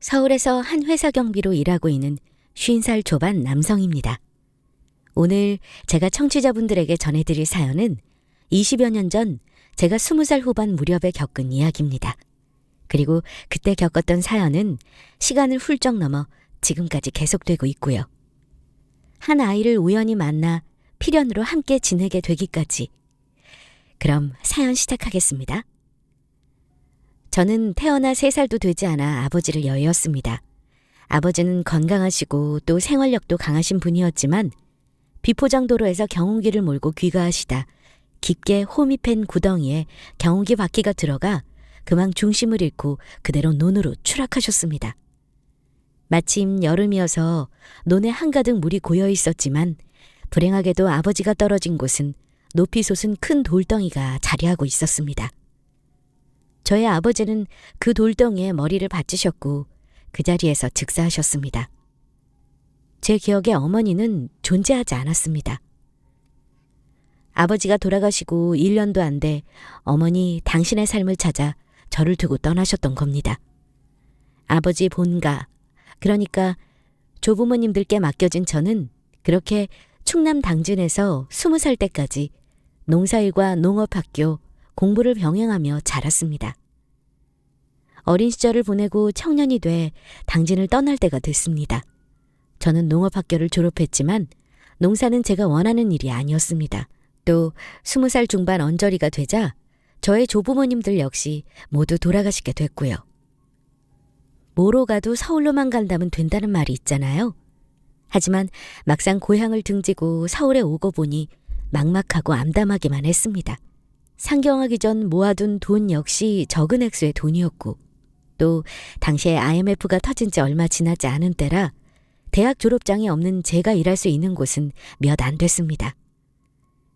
서울에서 한 회사 경비로 일하고 있는 50살 초반 남성입니다. 오늘 제가 청취자분들에게 전해드릴 사연은 20여 년 전 제가 20살 후반 무렵에 겪은 이야기입니다. 그리고 그때 겪었던 사연은 시간을 훌쩍 넘어 지금까지 계속되고 있고요. 한 아이를 우연히 만나 필연으로 함께 지내게 되기까지. 그럼 사연 시작하겠습니다. 저는 태어나 3살도 되지 않아 아버지를 여의었습니다. 아버지는 건강하시고 또 생활력도 강하신 분이었지만 비포장도로에서 경운기를 몰고 귀가하시다 깊게 홈이 팬 구덩이에 경운기 바퀴가 들어가 그만 중심을 잃고 그대로 논으로 추락하셨습니다. 마침 여름이어서 논에 한가득 물이 고여 있었지만 불행하게도 아버지가 떨어진 곳은 높이 솟은 큰 돌덩이가 자리하고 있었습니다. 저의 아버지는 그 돌덩이에 머리를 받치셨고 그 자리에서 즉사하셨습니다. 제 기억에 어머니는 존재하지 않았습니다. 아버지가 돌아가시고 1년도 안 돼 어머니 당신의 삶을 찾아 저를 두고 떠나셨던 겁니다. 아버지 본가, 그러니까 조부모님들께 맡겨진 저는 그렇게 충남 당진에서 20살 때까지 농사일과 농업학교, 공부를 병행하며 자랐습니다. 어린 시절을 보내고 청년이 돼 당진을 떠날 때가 됐습니다. 저는 농업학교를 졸업했지만 농사는 제가 원하는 일이 아니었습니다. 또 20살 중반 언저리가 되자 저의 조부모님들 역시 모두 돌아가시게 됐고요. 뭐로 가도 서울로만 간다면 된다는 말이 있잖아요. 하지만 막상 고향을 등지고 서울에 오고 보니 막막하고 암담하기만 했습니다. 상경하기 전 모아둔 돈 역시 적은 액수의 돈이었고 또 당시에 IMF가 터진 지 얼마 지나지 않은 때라 대학 졸업장이 없는 제가 일할 수 있는 곳은 몇 안 됐습니다.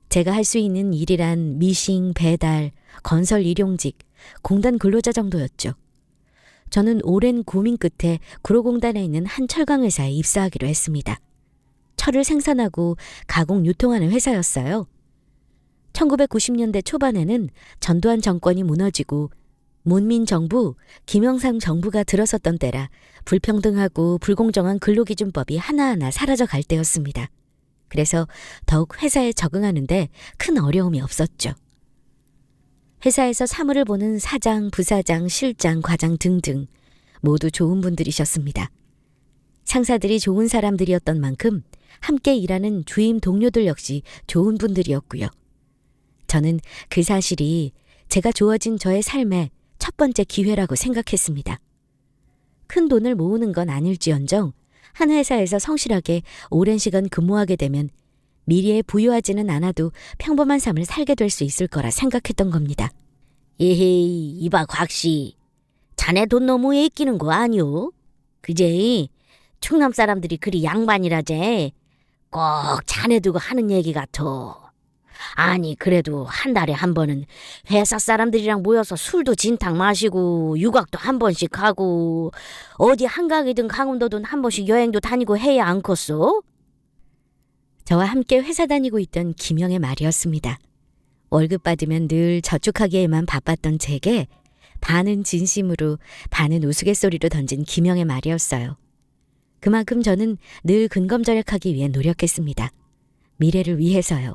제가 할 수 있는 일이란 미싱, 배달, 건설 일용직, 공단 근로자 정도였죠. 저는 오랜 고민 끝에 구로공단에 있는 한 철강회사에 입사하기로 했습니다. 철을 생산하고 가공 유통하는 회사였어요. 1990년대 초반에는 전두환 정권이 무너지고 문민정부, 김영삼 정부가 들어섰던 때라 불평등하고 불공정한 근로기준법이 하나하나 사라져갈 때였습니다. 그래서 더욱 회사에 적응하는데 큰 어려움이 없었죠. 회사에서 사무를 보는 사장, 부사장, 실장, 과장 등등 모두 좋은 분들이셨습니다. 상사들이 좋은 사람들이었던 만큼 함께 일하는 주임 동료들 역시 좋은 분들이었고요. 저는 그 사실이 제가 주어진 저의 삶의 첫 번째 기회라고 생각했습니다. 큰 돈을 모으는 건 아닐지언정 한 회사에서 성실하게 오랜 시간 근무하게 되면 미래에 부유하지는 않아도 평범한 삶을 살게 될 수 있을 거라 생각했던 겁니다. 에헤이, 이봐 곽씨. 자네 돈 너무 애끼는 거 아니오? 그제 충남 사람들이 그리 양반이라제. 꼭 자네 두고 하는 얘기 같어. 아니 그래도 한 달에 한 번은 회사 사람들이랑 모여서 술도 진탕 마시고 유곽도 한 번씩 하고 어디 한강이든 강원도든 한 번씩 여행도 다니고 해야 않겠소? 저와 함께 회사 다니고 있던 김영의 말이었습니다. 월급 받으면 늘 저축하기에만 바빴던 제게 반은 진심으로 반은 우스갯소리로 던진 김영의 말이었어요. 그만큼 저는 늘 근검절약하기 위해 노력했습니다. 미래를 위해서요.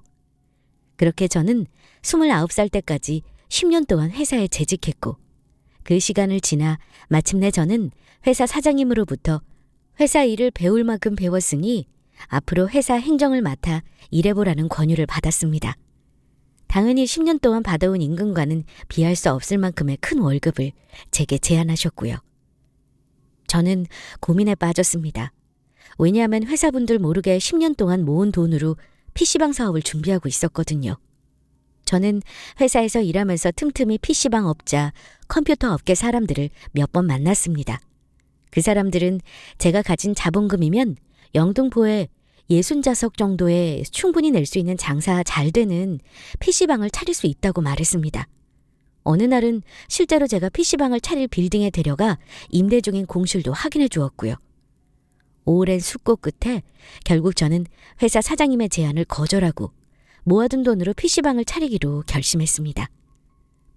그렇게 저는 29살 때까지 10년 동안 회사에 재직했고 그 시간을 지나 마침내 저는 회사 사장님으로부터 회사 일을 배울 만큼 배웠으니 앞으로 회사 행정을 맡아 일해보라는 권유를 받았습니다. 당연히 10년 동안 받아온 임금과는 비할 수 없을 만큼의 큰 월급을 제게 제안하셨고요. 저는 고민에 빠졌습니다. 왜냐하면 회사분들 모르게 10년 동안 모은 돈으로 PC방 사업을 준비하고 있었거든요. 저는 회사에서 일하면서 틈틈이 PC방 업자, 컴퓨터 업계 사람들을 몇 번 만났습니다. 그 사람들은 제가 가진 자본금이면 영등포에 60좌석 정도에 충분히 낼 수 있는 장사 잘 되는 PC방을 차릴 수 있다고 말했습니다. 어느 날은 실제로 제가 PC방을 차릴 빌딩에 데려가 임대 중인 공실도 확인해 주었고요. 오랜 숙고 끝에 결국 저는 회사 사장님의 제안을 거절하고 모아둔 돈으로 PC방을 차리기로 결심했습니다.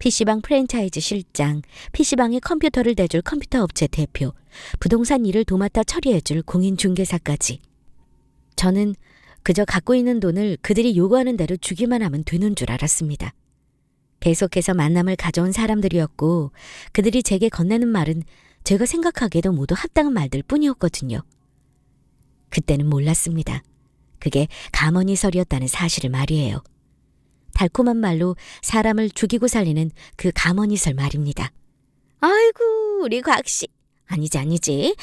PC방 프랜차이즈 실장, PC방에 컴퓨터를 대줄 컴퓨터 업체 대표, 부동산 일을 도맡아 처리해줄 공인중개사까지. 저는 그저 갖고 있는 돈을 그들이 요구하는 대로 주기만 하면 되는 줄 알았습니다. 계속해서 만남을 가져온 사람들이었고 그들이 제게 건네는 말은 제가 생각하기에도 모두 합당한 말들 뿐이었거든요. 그때는 몰랐습니다. 그게 감언이설이었다는 사실을 말이에요. 달콤한 말로 사람을 죽이고 살리는 그 감언이설 말입니다. 아이고 우리 곽씨. 아니지.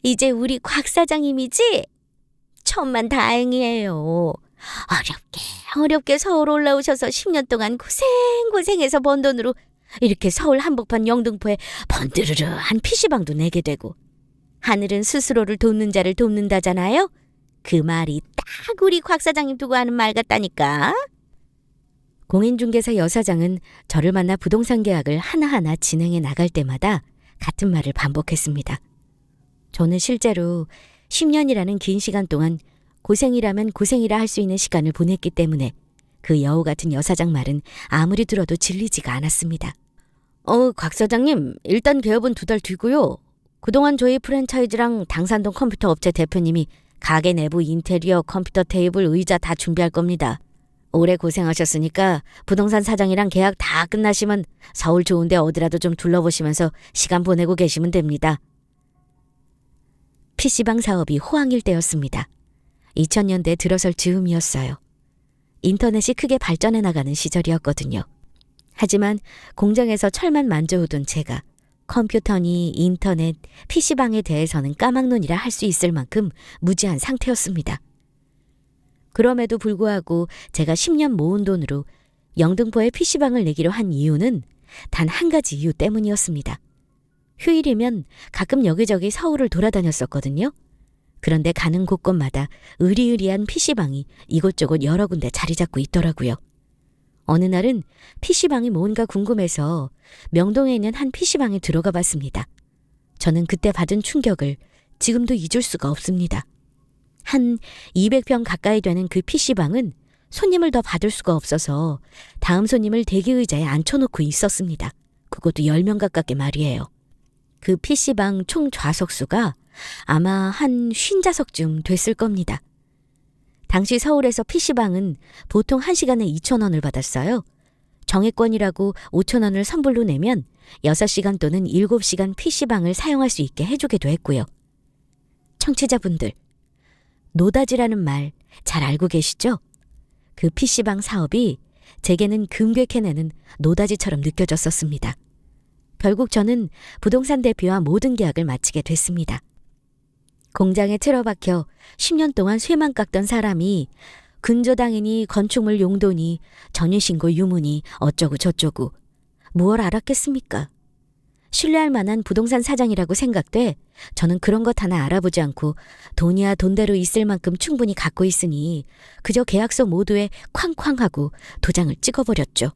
이제 우리 곽 사장님이지? 천만 다행이에요. 어렵게 서울 올라오셔서 10년 동안 고생해서 번 돈으로 이렇게 서울 한복판 영등포에 번드르르한 PC방도 내게 되고 하늘은 스스로를 돕는 자를 돕는다잖아요. 그 말이 딱 우리 곽 사장님 두고 하는 말 같다니까. 공인중개사 여사장은 저를 만나 부동산 계약을 하나하나 진행해 나갈 때마다 같은 말을 반복했습니다. 저는 실제로 10년이라는 긴 시간 동안 고생이라면 고생이라 할 수 있는 시간을 보냈기 때문에 그 여우 같은 여사장 말은 아무리 들어도 질리지가 않았습니다. 곽 사장님, 일단 개업은 2달 뒤고요. 그동안 저희 프랜차이즈랑 당산동 컴퓨터 업체 대표님이 가게 내부 인테리어, 컴퓨터 테이블, 의자 다 준비할 겁니다. 오래 고생하셨으니까 부동산 사장이랑 계약 다 끝나시면 서울 좋은데 어디라도 좀 둘러보시면서 시간 보내고 계시면 됩니다. PC방 사업이 호황일 때였습니다. 2000년대 들어설 즈음이었어요. 인터넷이 크게 발전해 나가는 시절이었거든요. 하지만 공장에서 철만 만져오던 제가 컴퓨터니 인터넷, PC방에 대해서는 까막눈이라 할 수 있을 만큼 무지한 상태였습니다. 그럼에도 불구하고 제가 10년 모은 돈으로 영등포에 PC방을 내기로 한 이유는 단 한 가지 이유 때문이었습니다. 휴일이면 가끔 여기저기 서울을 돌아다녔었거든요. 그런데 가는 곳곳마다 으리으리한 PC방이 이곳저곳 여러 군데 자리 잡고 있더라고요. 어느 날은 PC방이 뭔가 궁금해서 명동에 있는 한 PC방에 들어가 봤습니다. 저는 그때 받은 충격을 지금도 잊을 수가 없습니다. 한 200평 가까이 되는 그 PC방은 손님을 더 받을 수가 없어서 다음 손님을 대기 의자에 앉혀놓고 있었습니다. 그것도 10명 가깝게 말이에요. 그 PC방 총 좌석수가 아마 한 50좌석쯤 됐을 겁니다. 당시 서울에서 PC방은 보통 1시간에 2,000원을 받았어요. 정액권이라고 5,000원을 선불로 내면 6시간 또는 7시간 PC방을 사용할 수 있게 해주기도 했고요. 청취자분들, 노다지라는 말 잘 알고 계시죠? 그 PC방 사업이 제게는 금괴캐내는 노다지처럼 느껴졌었습니다. 결국 저는 부동산 대표와 모든 계약을 마치게 됐습니다. 공장에 틀어박혀 10년 동안 쇠만 깎던 사람이 근저당이니 건축물 용도니 전입신고 유무니 어쩌고 저쩌고 무얼 알았겠습니까? 신뢰할 만한 부동산 사장이라고 생각돼 저는 그런 것 하나 알아보지 않고 돈이야 돈대로 있을 만큼 충분히 갖고 있으니 그저 계약서 모두에 쾅쾅하고 도장을 찍어버렸죠.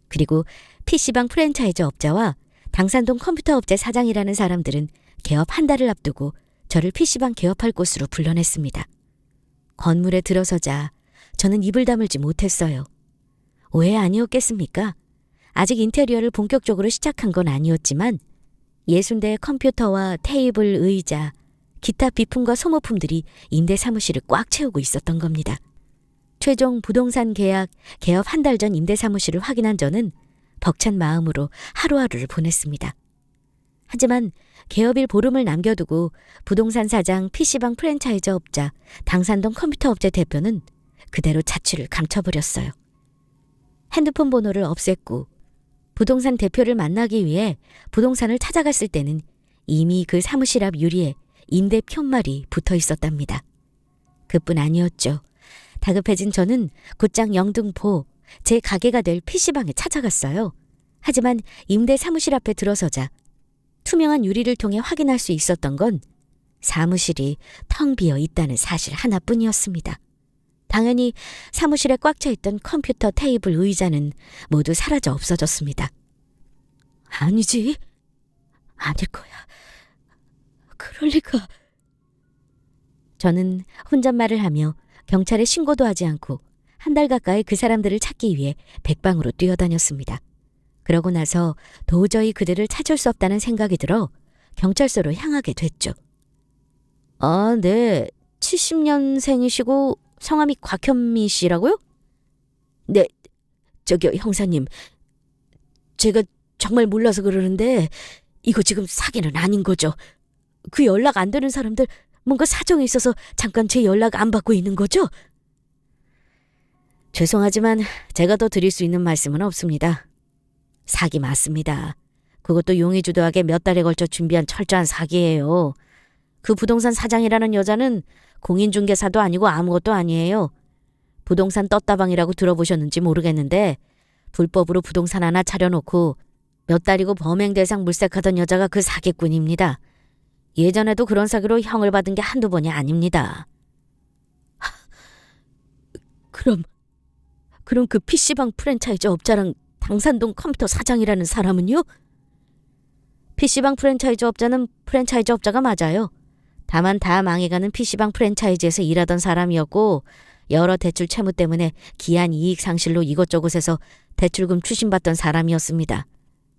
그리고 PC방 프랜차이즈 업자와 당산동 컴퓨터 업체 사장이라는 사람들은 개업 한 달을 앞두고 저를 PC방 개업할 곳으로 불러냈습니다. 건물에 들어서자 저는 입을 다물지 못했어요. 왜 아니었겠습니까? 아직 인테리어를 본격적으로 시작한 건 아니었지만 60대의 컴퓨터와 테이블, 의자, 기타 비품과 소모품들이 임대 사무실을 꽉 채우고 있었던 겁니다. 최종 부동산 계약, 개업 한 달 전 임대 사무실을 확인한 저는 벅찬 마음으로 하루하루를 보냈습니다. 하지만 개업일 보름을 남겨두고 부동산 사장, PC방 프랜차이즈 업자, 당산동 컴퓨터 업체 대표는 그대로 자취를 감춰버렸어요. 핸드폰 번호를 없앴고 부동산 대표를 만나기 위해 부동산을 찾아갔을 때는 이미 그 사무실 앞 유리에 임대 편말이 붙어 있었답니다. 그뿐 아니었죠. 다급해진 저는 곧장 영등포 제 가게가 될 PC방에 찾아갔어요. 하지만 임대 사무실 앞에 들어서자 투명한 유리를 통해 확인할 수 있었던 건 사무실이 텅 비어 있다는 사실 하나뿐이었습니다. 당연히 사무실에 꽉 차 있던 컴퓨터, 테이블, 의자는 모두 사라져 없어졌습니다. 아니지. 아닐 거야. 그럴 리가. 저는 혼잣말을 하며 경찰에 신고도 하지 않고 한 달 가까이 그 사람들을 찾기 위해 백방으로 뛰어다녔습니다. 그러고 나서 도저히 그들을 찾을 수 없다는 생각이 들어 경찰서로 향하게 됐죠. 아, 네. 70년생이시고 성함이 곽현미 씨라고요? 네, 저기요, 형사님. 제가 정말 몰라서 그러는데 이거 지금 사기는 아닌 거죠? 그 연락 안 되는 사람들 뭔가 사정이 있어서 잠깐 제 연락 안 받고 있는 거죠? 죄송하지만 제가 더 드릴 수 있는 말씀은 없습니다. 사기 맞습니다. 그것도 용의주도하게 몇 달에 걸쳐 준비한 철저한 사기예요. 그 부동산 사장이라는 여자는 공인중개사도 아니고 아무것도 아니에요. 부동산 떴다방이라고 들어보셨는지 모르겠는데 불법으로 부동산 하나 차려놓고 몇 달이고 범행 대상 물색하던 여자가 그 사기꾼입니다. 예전에도 그런 사기로 형을 받은 게 한두 번이 아닙니다. 그럼 그 PC방 프랜차이즈 업자랑 당산동 컴퓨터 사장이라는 사람은요? PC방 프랜차이즈 업자는 프랜차이즈 업자가 맞아요. 다만 다 망해가는 PC방 프랜차이즈에서 일하던 사람이었고 여러 대출 채무 때문에 기한 이익 상실로 이곳저곳에서 대출금 추심받던 사람이었습니다.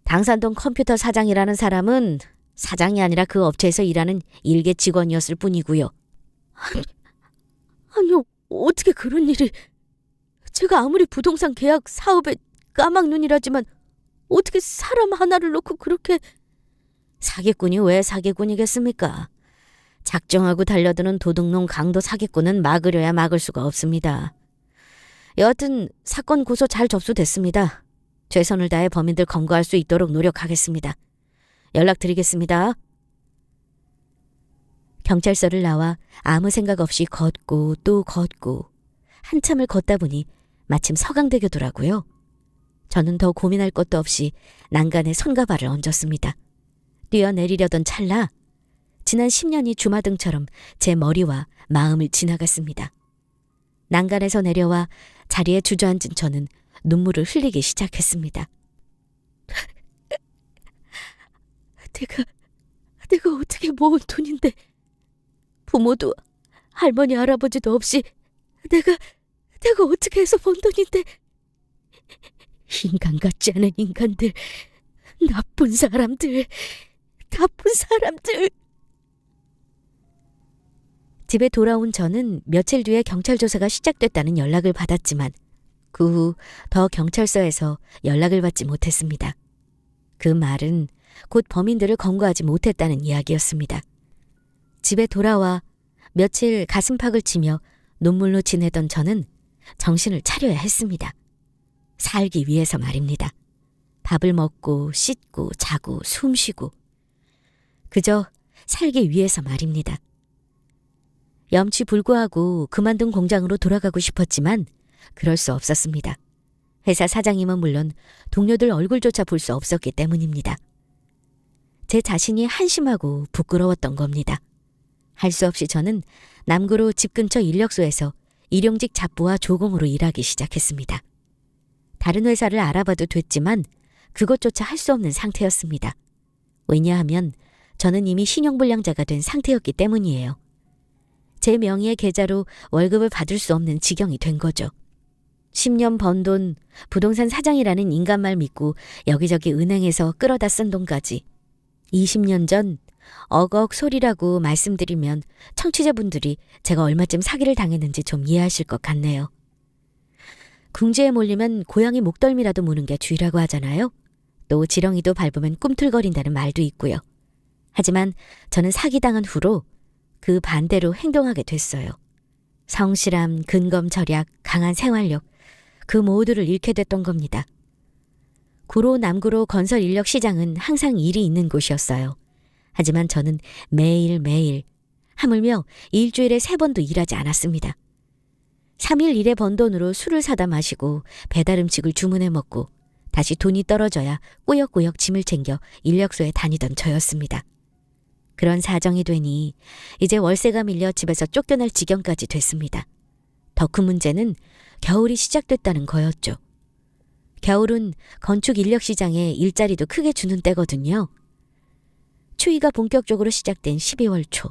당산동 컴퓨터 사장이라는 사람은 사장이 아니라 그 업체에서 일하는 일개 직원이었을 뿐이고요. 아니요, 어떻게 그런 일이... 제가 아무리 부동산 계약 사업에 까막눈이라지만 어떻게 사람 하나를 놓고 그렇게... 사기꾼이 왜 사기꾼이겠습니까? 작정하고 달려드는 도둑놈 강도 사기꾼은 막으려야 막을 수가 없습니다. 여하튼 사건 고소 잘 접수됐습니다. 최선을 다해 범인들 검거할 수 있도록 노력하겠습니다. 연락드리겠습니다. 경찰서를 나와 아무 생각 없이 걷고 또 걷고 한참을 걷다 보니 마침 서강대교더라고요. 저는 더 고민할 것도 없이 난간에 손가발을 얹었습니다. 뛰어내리려던 찰나 지난 10년이 주마등처럼 제 머리와 마음을 지나갔습니다. 난간에서 내려와 자리에 주저앉은 저는 눈물을 흘리기 시작했습니다. 내가 어떻게 모은 돈인데 부모도 할머니 할아버지도 없이 내가 어떻게 해서 번 돈인데 인간 같지 않은 인간들, 나쁜 사람들. 집에 돌아온 저는 며칠 뒤에 경찰 조사가 시작됐다는 연락을 받았지만 그 후 더 경찰서에서 연락을 받지 못했습니다. 그 말은 곧 범인들을 검거하지 못했다는 이야기였습니다. 집에 돌아와 며칠 가슴팍을 치며 눈물로 지내던 저는 정신을 차려야 했습니다. 살기 위해서 말입니다. 밥을 먹고 씻고 자고 숨쉬고 그저 살기 위해서 말입니다. 염치불구하고 그만둔 공장으로 돌아가고 싶었지만 그럴 수 없었습니다. 회사 사장님은 물론 동료들 얼굴조차 볼 수 없었기 때문입니다. 제 자신이 한심하고 부끄러웠던 겁니다. 할 수 없이 저는 남구로 집 근처 인력소에서 일용직 잡부와 조공으로 일하기 시작했습니다. 다른 회사를 알아봐도 됐지만 그것조차 할 수 없는 상태였습니다. 왜냐하면 저는 이미 신용불량자가 된 상태였기 때문이에요. 제 명의의 계좌로 월급을 받을 수 없는 지경이 된 거죠. 10년 번 돈, 부동산 사장이라는 인간말 믿고 여기저기 은행에서 끌어다 쓴 돈까지 20년 전 어걱 소리라고 말씀드리면 청취자분들이 제가 얼마쯤 사기를 당했는지 좀 이해하실 것 같네요. 궁지에 몰리면 고양이 목덜미라도 무는 게 주의라고 하잖아요. 또 지렁이도 밟으면 꿈틀거린다는 말도 있고요. 하지만 저는 사기당한 후로 그 반대로 행동하게 됐어요. 성실함, 근검 절약, 강한 생활력, 그 모두를 잃게 됐던 겁니다. 구로 남구로 건설 인력 시장은 항상 일이 있는 곳이었어요. 하지만 저는 매일매일, 하물며 일주일에 3번도 일하지 않았습니다. 3일 일에 번 돈으로 술을 사다 마시고 배달 음식을 주문해 먹고 다시 돈이 떨어져야 꾸역꾸역 짐을 챙겨 인력소에 다니던 저였습니다. 그런 사정이 되니 이제 월세가 밀려 집에서 쫓겨날 지경까지 됐습니다. 더 큰 문제는 겨울이 시작됐다는 거였죠. 겨울은 건축 인력 시장에 일자리도 크게 주는 때거든요. 추위가 본격적으로 시작된 12월 초,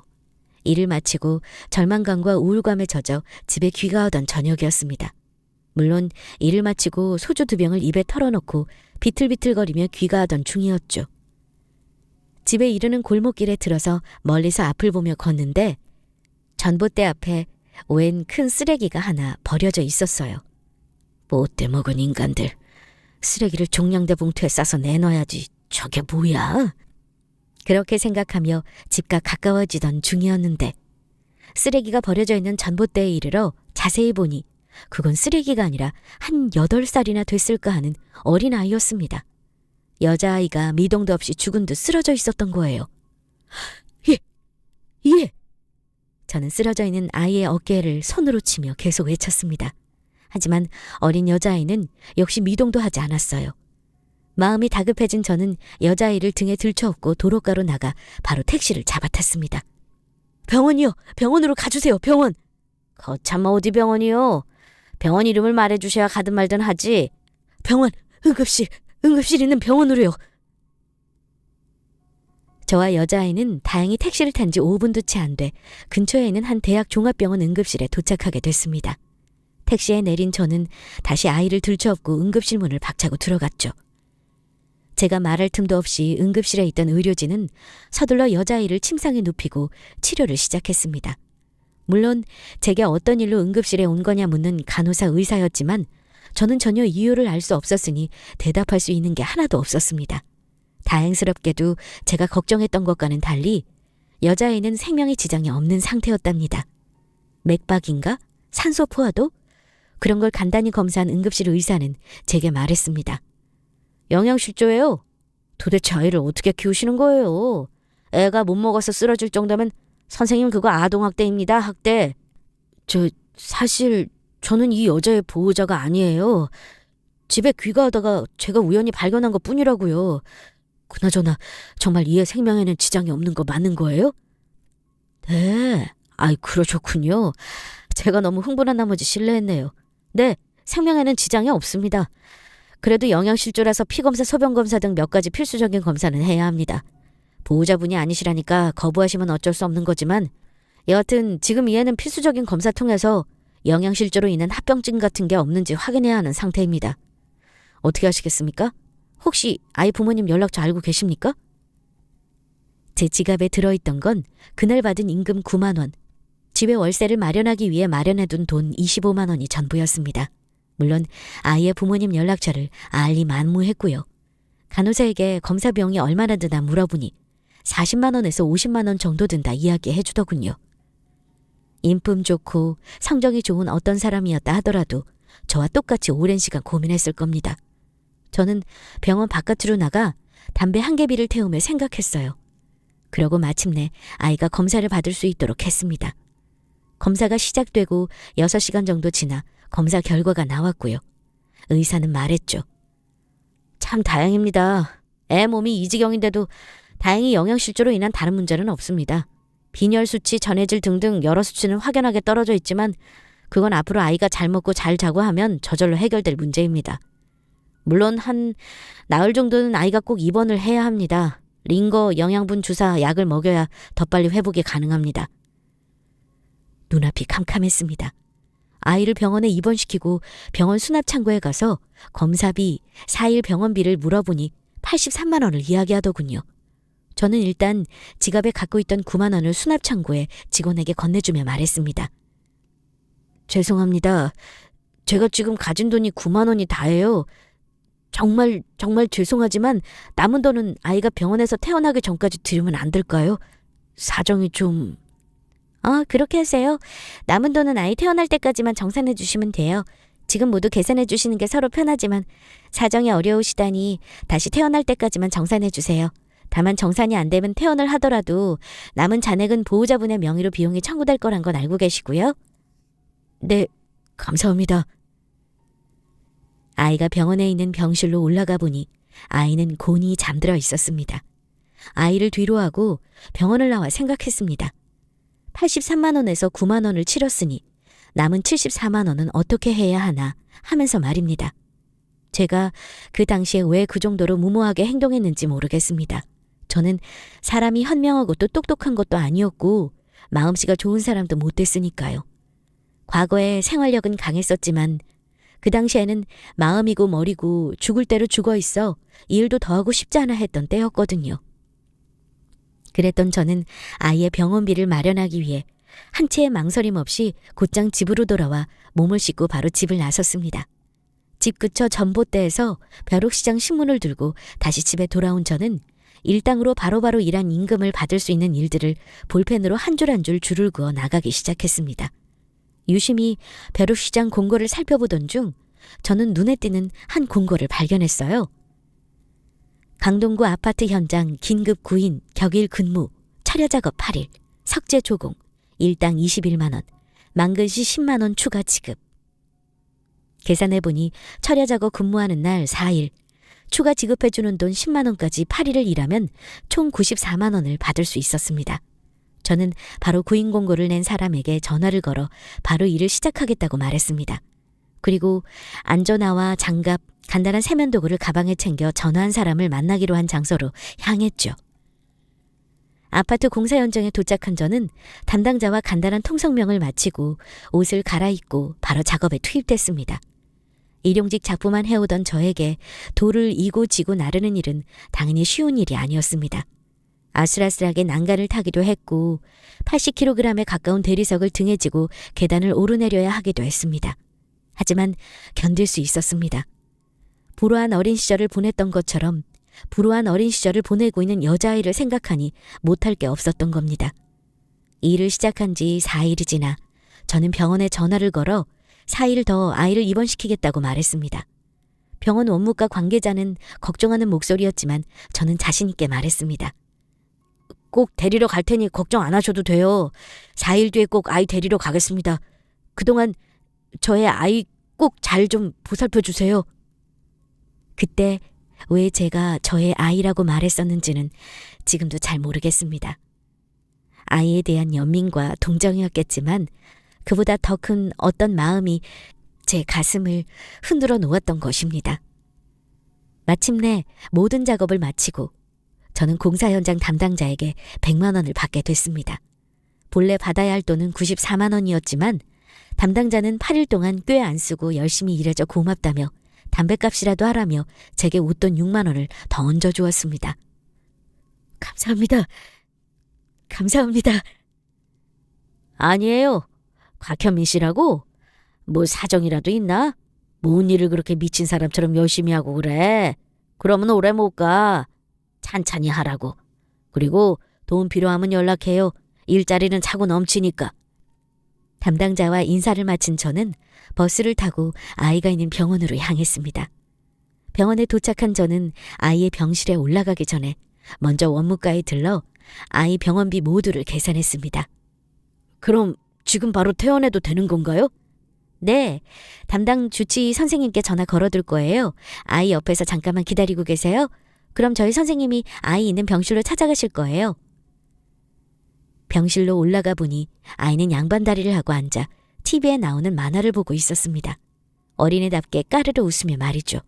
일을 마치고 절망감과 우울감에 젖어 집에 귀가하던 저녁이었습니다. 물론 일을 마치고 소주 2병을 입에 털어놓고 비틀비틀거리며 귀가하던 중이었죠. 집에 이르는 골목길에 들어서 멀리서 앞을 보며 걷는데 전봇대 앞에 웬 큰 쓰레기가 하나 버려져 있었어요. 못돼 먹은 인간들. 쓰레기를 종량제 봉투에 싸서 내놔야지. 저게 뭐야? 그렇게 생각하며 집과 가까워지던 중이었는데 쓰레기가 버려져 있는 전봇대에 이르러 자세히 보니 그건 쓰레기가 아니라 한 8살이나 됐을까 하는 어린아이였습니다. 여자아이가 미동도 없이 죽은 듯 쓰러져 있었던 거예요. 예! 예! 저는 쓰러져 있는 아이의 어깨를 손으로 치며 계속 외쳤습니다. 하지만 어린 여자아이는 역시 미동도 하지 않았어요. 마음이 다급해진 저는 여자아이를 등에 들쳐업고 도로가로 나가 바로 택시를 잡아탔습니다. 병원이요! 병원으로 가주세요! 병원! 거참 어디 병원이요? 병원 이름을 말해주셔야 가든 말든 하지. 병원! 응급실 있는 병원으로요. 저와 여자아이는 다행히 택시를 탄 지 5분도 채 안 돼 근처에 있는 한 대학 종합병원 응급실에 도착하게 됐습니다. 택시에 내린 저는 다시 아이를 들쳐업고 응급실 문을 박차고 들어갔죠. 제가 말할 틈도 없이 응급실에 있던 의료진은 서둘러 여자아이를 침상에 눕히고 치료를 시작했습니다. 물론 제게 어떤 일로 응급실에 온 거냐 묻는 간호사 의사였지만 저는 전혀 이유를 알 수 없었으니 대답할 수 있는 게 하나도 없었습니다. 다행스럽게도 제가 걱정했던 것과는 달리 여자아이는 생명에 지장이 없는 상태였답니다. 맥박인가? 산소 포화도? 그런 걸 간단히 검사한 응급실 의사는 제게 말했습니다. 영양실조예요. 도대체 아이를 어떻게 키우시는 거예요? 애가 못 먹어서 쓰러질 정도면 선생님 그거 아동학대입니다. 학대. 사실 저는 이 여자의 보호자가 아니에요. 집에 귀가하다가 제가 우연히 발견한 것 뿐이라고요. 그나저나 정말 이 애 생명에는 지장이 없는 거 맞는 거예요? 네. 그러셨군요. 제가 너무 흥분한 나머지 실례했네요. 네, 생명에는 지장이 없습니다. 그래도 영양실조라서 피검사, 소변검사 등 몇 가지 필수적인 검사는 해야 합니다. 보호자분이 아니시라니까 거부하시면 어쩔 수 없는 거지만 여하튼 지금 이 애는 필수적인 검사 통해서 영양실조로 인한 합병증 같은 게 없는지 확인해야 하는 상태입니다. 어떻게 하시겠습니까? 혹시 아이 부모님 연락처 알고 계십니까? 제 지갑에 들어있던 건 그날 받은 임금 9만 원, 집에 월세를 마련하기 위해 마련해둔 돈 25만 원이 전부였습니다. 물론 아이의 부모님 연락처를 알리 만무했고요. 간호사에게 검사 비용이 얼마나 드나 물어보니 40만 원에서 50만 원 정도 든다 이야기해 주더군요. 인품 좋고 성정이 좋은 어떤 사람이었다 하더라도 저와 똑같이 오랜 시간 고민했을 겁니다. 저는 병원 바깥으로 나가 담배 한 개비를 태우며 생각했어요. 그러고 마침내 아이가 검사를 받을 수 있도록 했습니다. 검사가 시작되고 6시간 정도 지나 검사 결과가 나왔고요. 의사는 말했죠. 참 다행입니다. 애 몸이 이 지경인데도 다행히 영양실조로 인한 다른 문제는 없습니다. 빈혈 수치, 전해질 등등 여러 수치는 확연하게 떨어져 있지만 그건 앞으로 아이가 잘 먹고 잘 자고 하면 저절로 해결될 문제입니다. 물론 한 나흘 정도는 아이가 꼭 입원을 해야 합니다. 링거, 영양분 주사, 약을 먹여야 더 빨리 회복이 가능합니다. 눈앞이 캄캄했습니다. 아이를 병원에 입원시키고 병원 수납창고에 가서 검사비, 4일 병원비를 물어보니 83만 원을 이야기하더군요. 저는 일단 지갑에 갖고 있던 9만 원을 수납창고에 직원에게 건네주며 말했습니다. 죄송합니다. 제가 지금 가진 돈이 9만 원이 다예요. 정말 죄송하지만 남은 돈은 아이가 병원에서 태어나기 전까지 드리면 안 될까요? 사정이 좀... 그렇게 하세요. 남은 돈은 아이 태어날 때까지만 정산해 주시면 돼요. 지금 모두 계산해 주시는 게 서로 편하지만 사정이 어려우시다니 다시 태어날 때까지만 정산해 주세요. 다만 정산이 안 되면 퇴원을 하더라도 남은 잔액은 보호자분의 명의로 비용이 청구될 거란 건 알고 계시고요. 네, 감사합니다. 아이가 병원에 있는 병실로 올라가 보니 아이는 곤히 잠들어 있었습니다. 아이를 뒤로 하고 병원을 나와 생각했습니다. 83만 원에서 9만 원을 치렀으니 남은 74만 원은 어떻게 해야 하나 하면서 말입니다. 제가 그 당시에 왜 그 정도로 무모하게 행동했는지 모르겠습니다. 저는 사람이 현명하고 또 똑똑한 것도 아니었고 마음씨가 좋은 사람도 못 됐으니까요. 과거에 생활력은 강했었지만 그 당시에는 마음이고 머리고 죽을 대로 죽어 있어 일도 더 하고 싶지 않아 했던 때였거든요. 그랬던 저는 아이의 병원비를 마련하기 위해 한 채의 망설임 없이 곧장 집으로 돌아와 몸을 씻고 바로 집을 나섰습니다. 집 근처 전봇대에서 벼룩시장 신문을 들고 다시 집에 돌아온 저는 일당으로 바로바로 일한 임금을 받을 수 있는 일들을 볼펜으로 한 줄 한 줄 줄을 그어 나가기 시작했습니다. 유심히 벼룩시장 공고를 살펴보던 중 저는 눈에 띄는 한 공고를 발견했어요. 강동구 아파트 현장 긴급 구인, 격일 근무, 철야작업 8일, 석재 조공, 일당 21만 원, 만근시 10만 원 추가 지급. 계산해보니 철야작업 근무하는 날 4일, 추가 지급해주는 돈 10만 원까지 8일을 일하면 총 94만 원을 받을 수 있었습니다. 저는 바로 구인 공고를 낸 사람에게 전화를 걸어 바로 일을 시작하겠다고 말했습니다. 그리고 안전화와 장갑, 간단한 세면도구를 가방에 챙겨 전화한 사람을 만나기로 한 장소로 향했죠. 아파트 공사 현장에 도착한 저는 담당자와 간단한 통성명을 마치고 옷을 갈아입고 바로 작업에 투입됐습니다. 일용직 작부만 해오던 저에게 돌을 이고 지고 나르는 일은 당연히 쉬운 일이 아니었습니다. 아슬아슬하게 난간을 타기도 했고 80kg에 가까운 대리석을 등에 지고 계단을 오르내려야 하기도 했습니다. 하지만 견딜 수 있었습니다. 불우한 어린 시절을 보냈던 것처럼 불우한 어린 시절을 보내고 있는 여자아이를 생각하니 못할 게 없었던 겁니다. 일을 시작한 지 4일이 지나 저는 병원에 전화를 걸어 4일 더 아이를 입원시키겠다고 말했습니다. 병원 원무과 관계자는 걱정하는 목소리였지만 저는 자신 있게 말했습니다. 꼭 데리러 갈 테니 걱정 안 하셔도 돼요. 4일 뒤에 꼭 아이 데리러 가겠습니다. 그동안 저의 아이 꼭 잘 좀 보살펴 주세요. 그때 왜 제가 저의 아이라고 말했었는지는 지금도 잘 모르겠습니다. 아이에 대한 연민과 동정이었겠지만 그보다 더 큰 어떤 마음이 제 가슴을 흔들어 놓았던 것입니다. 마침내 모든 작업을 마치고 저는 공사 현장 담당자에게 100만 원을 받게 됐습니다. 본래 받아야 할 돈은 94만 원이었지만 담당자는 8일 동안 꽤 안 쓰고 열심히 일해줘 고맙다며 담뱃값이라도 하라며 제게 웃돈 6만 원을 더 얹어주었습니다. 감사합니다. 감사합니다. 아니에요. 곽현민 씨라고? 뭐 사정이라도 있나? 뭔 일을 그렇게 미친 사람처럼 열심히 하고 그래? 그러면 오래 못 가. 찬찬히 하라고. 그리고 돈 필요하면 연락해요. 일자리는 차고 넘치니까. 담당자와 인사를 마친 저는 버스를 타고 아이가 있는 병원으로 향했습니다. 병원에 도착한 저는 아이의 병실에 올라가기 전에 먼저 원무과에 들러 아이 병원비 모두를 계산했습니다. 그럼 지금 바로 퇴원해도 되는 건가요? 네, 담당 주치의 선생님께 전화 걸어둘 거예요. 아이 옆에서 잠깐만 기다리고 계세요. 그럼 저희 선생님이 아이 있는 병실로 찾아가실 거예요. 병실로 올라가 보니 아이는 양반다리를 하고 앉아 TV에 나오는 만화를 보고 있었습니다. 어린애답게 까르르 웃으며 말이죠.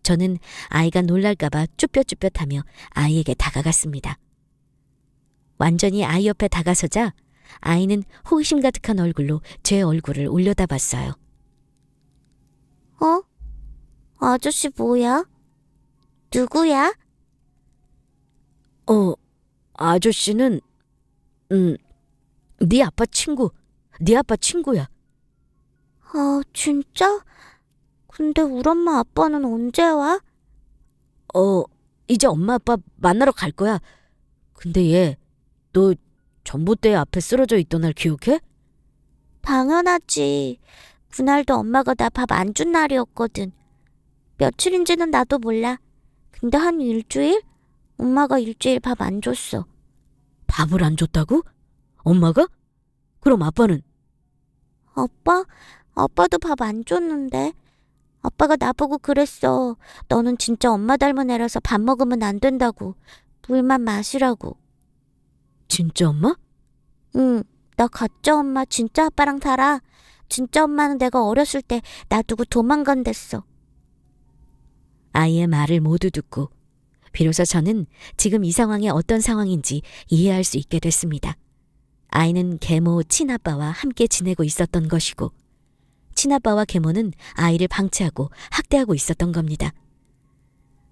저는 아이가 놀랄까봐 쭈뼛쭈뼛하며 아이에게 다가갔습니다. 완전히 아이 옆에 다가서자 아이는 호기심 가득한 얼굴로 제 얼굴을 올려다봤어요. 어? 아저씨 뭐야? 누구야? 아저씨는 네 아빠 친구, 네 아빠 친구야. 아, 진짜? 근데 우리 엄마 아빠는 언제 와? 이제 엄마 아빠 만나러 갈 거야. 근데 너 전봇대 앞에 쓰러져 있던 날 기억해? 당연하지. 그날도 엄마가 나 밥 안 준 날이었거든. 며칠인지는 나도 몰라. 근데 한 일주일? 엄마가 일주일 밥 안 줬어. 밥을 안 줬다고? 엄마가? 그럼 아빠는? 아빠? 아빠도 밥 안 줬는데. 아빠가 나보고 그랬어. 너는 진짜 엄마 닮은 애라서 밥 먹으면 안 된다고. 물만 마시라고. 진짜 엄마? 응, 나 가짜 엄마 진짜 아빠랑 살아. 진짜 엄마는 내가 어렸을 때 놔두고 도망간댔어. 아이의 말을 모두 듣고 비로소 저는 지금 이 상황이 어떤 상황인지 이해할 수 있게 됐습니다. 아이는 계모 친아빠와 함께 지내고 있었던 것이고 친아빠와 계모는 아이를 방치하고 학대하고 있었던 겁니다.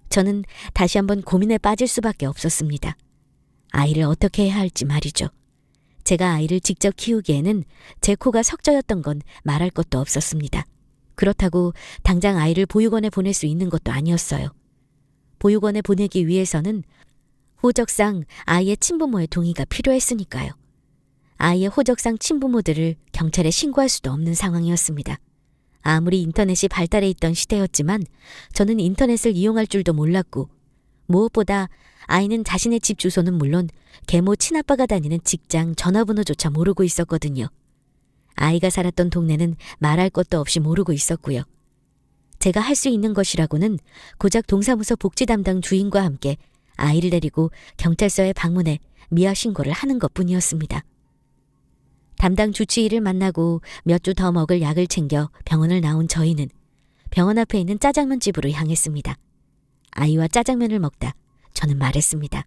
저는 다시 한번 고민에 빠질 수밖에 없었습니다. 아이를 어떻게 해야 할지 말이죠. 제가 아이를 직접 키우기에는 제 코가 석저였던 건 말할 것도 없었습니다. 그렇다고 당장 아이를 보육원에 보낼 수 있는 것도 아니었어요. 보육원에 보내기 위해서는 호적상 아이의 친부모의 동의가 필요했으니까요. 아이의 호적상 친부모들을 경찰에 신고할 수도 없는 상황이었습니다. 아무리 인터넷이 발달해 있던 시대였지만 저는 인터넷을 이용할 줄도 몰랐고, 무엇보다 아이는 자신의 집 주소는 물론 계모 친아빠가 다니는 직장 전화번호조차 모르고 있었거든요. 아이가 살았던 동네는 말할 것도 없이 모르고 있었고요. 제가 할 수 있는 것이라고는 고작 동사무소 복지 담당 주인과 함께 아이를 데리고 경찰서에 방문해 미아 신고를 하는 것뿐이었습니다. 담당 주치의를 만나고 몇 주 더 먹을 약을 챙겨 병원을 나온 저희는 병원 앞에 있는 짜장면 집으로 향했습니다. 아이와 짜장면을 먹다 저는 말했습니다.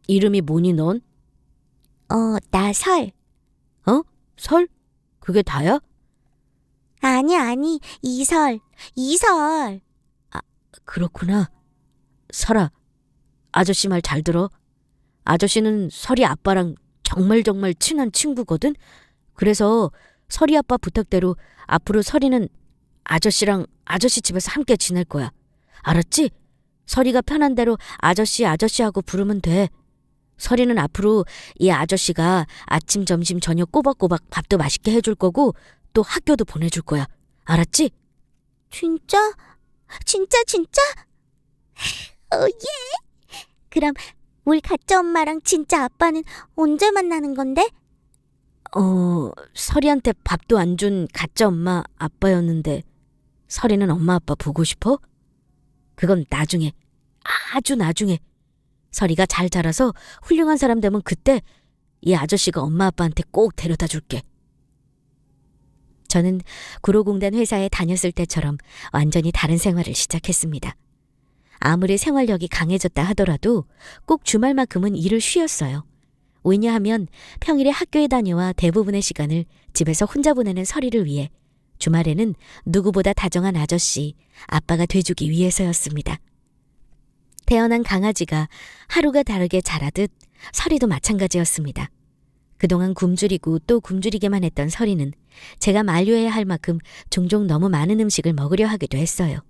이름이 뭐니 넌? 나 설. 설? 그게 다야? 아니, 이설. 그렇구나. 설아, 아저씨 말 잘 들어. 아저씨는 설이 아빠랑 정말 친한 친구거든. 그래서 설이 아빠 부탁대로 앞으로 설이는 아저씨랑 아저씨 집에서 함께 지낼 거야. 알았지? 설이가 편한 대로 아저씨하고 부르면 돼. 설이는 앞으로 이 아저씨가 아침, 점심, 저녁 꼬박꼬박 밥도 맛있게 해줄 거고 또 학교도 보내줄 거야. 알았지? 진짜? 예. 그럼 우리 가짜 엄마랑 진짜 아빠는 언제 만나는 건데? 설이한테 밥도 안 준 가짜 엄마 아빠였는데 설이는 엄마 아빠 보고 싶어? 그건 나중에, 아주 나중에. 설이가 잘 자라서 훌륭한 사람 되면 그때 이 아저씨가 엄마 아빠한테 꼭 데려다 줄게. 저는 구로공단 회사에 다녔을 때처럼 완전히 다른 생활을 시작했습니다. 아무리 생활력이 강해졌다 하더라도 꼭 주말만큼은 일을 쉬었어요. 왜냐하면 평일에 학교에 다녀와 대부분의 시간을 집에서 혼자 보내는 설이를 위해 주말에는 누구보다 다정한 아저씨, 아빠가 돼주기 위해서였습니다. 태어난 강아지가 하루가 다르게 자라듯 설이도 마찬가지였습니다. 그동안 굶주리고 또 굶주리게만 했던 설이는 제가 만류해야 할 만큼 종종 너무 많은 음식을 먹으려 하기도 했어요.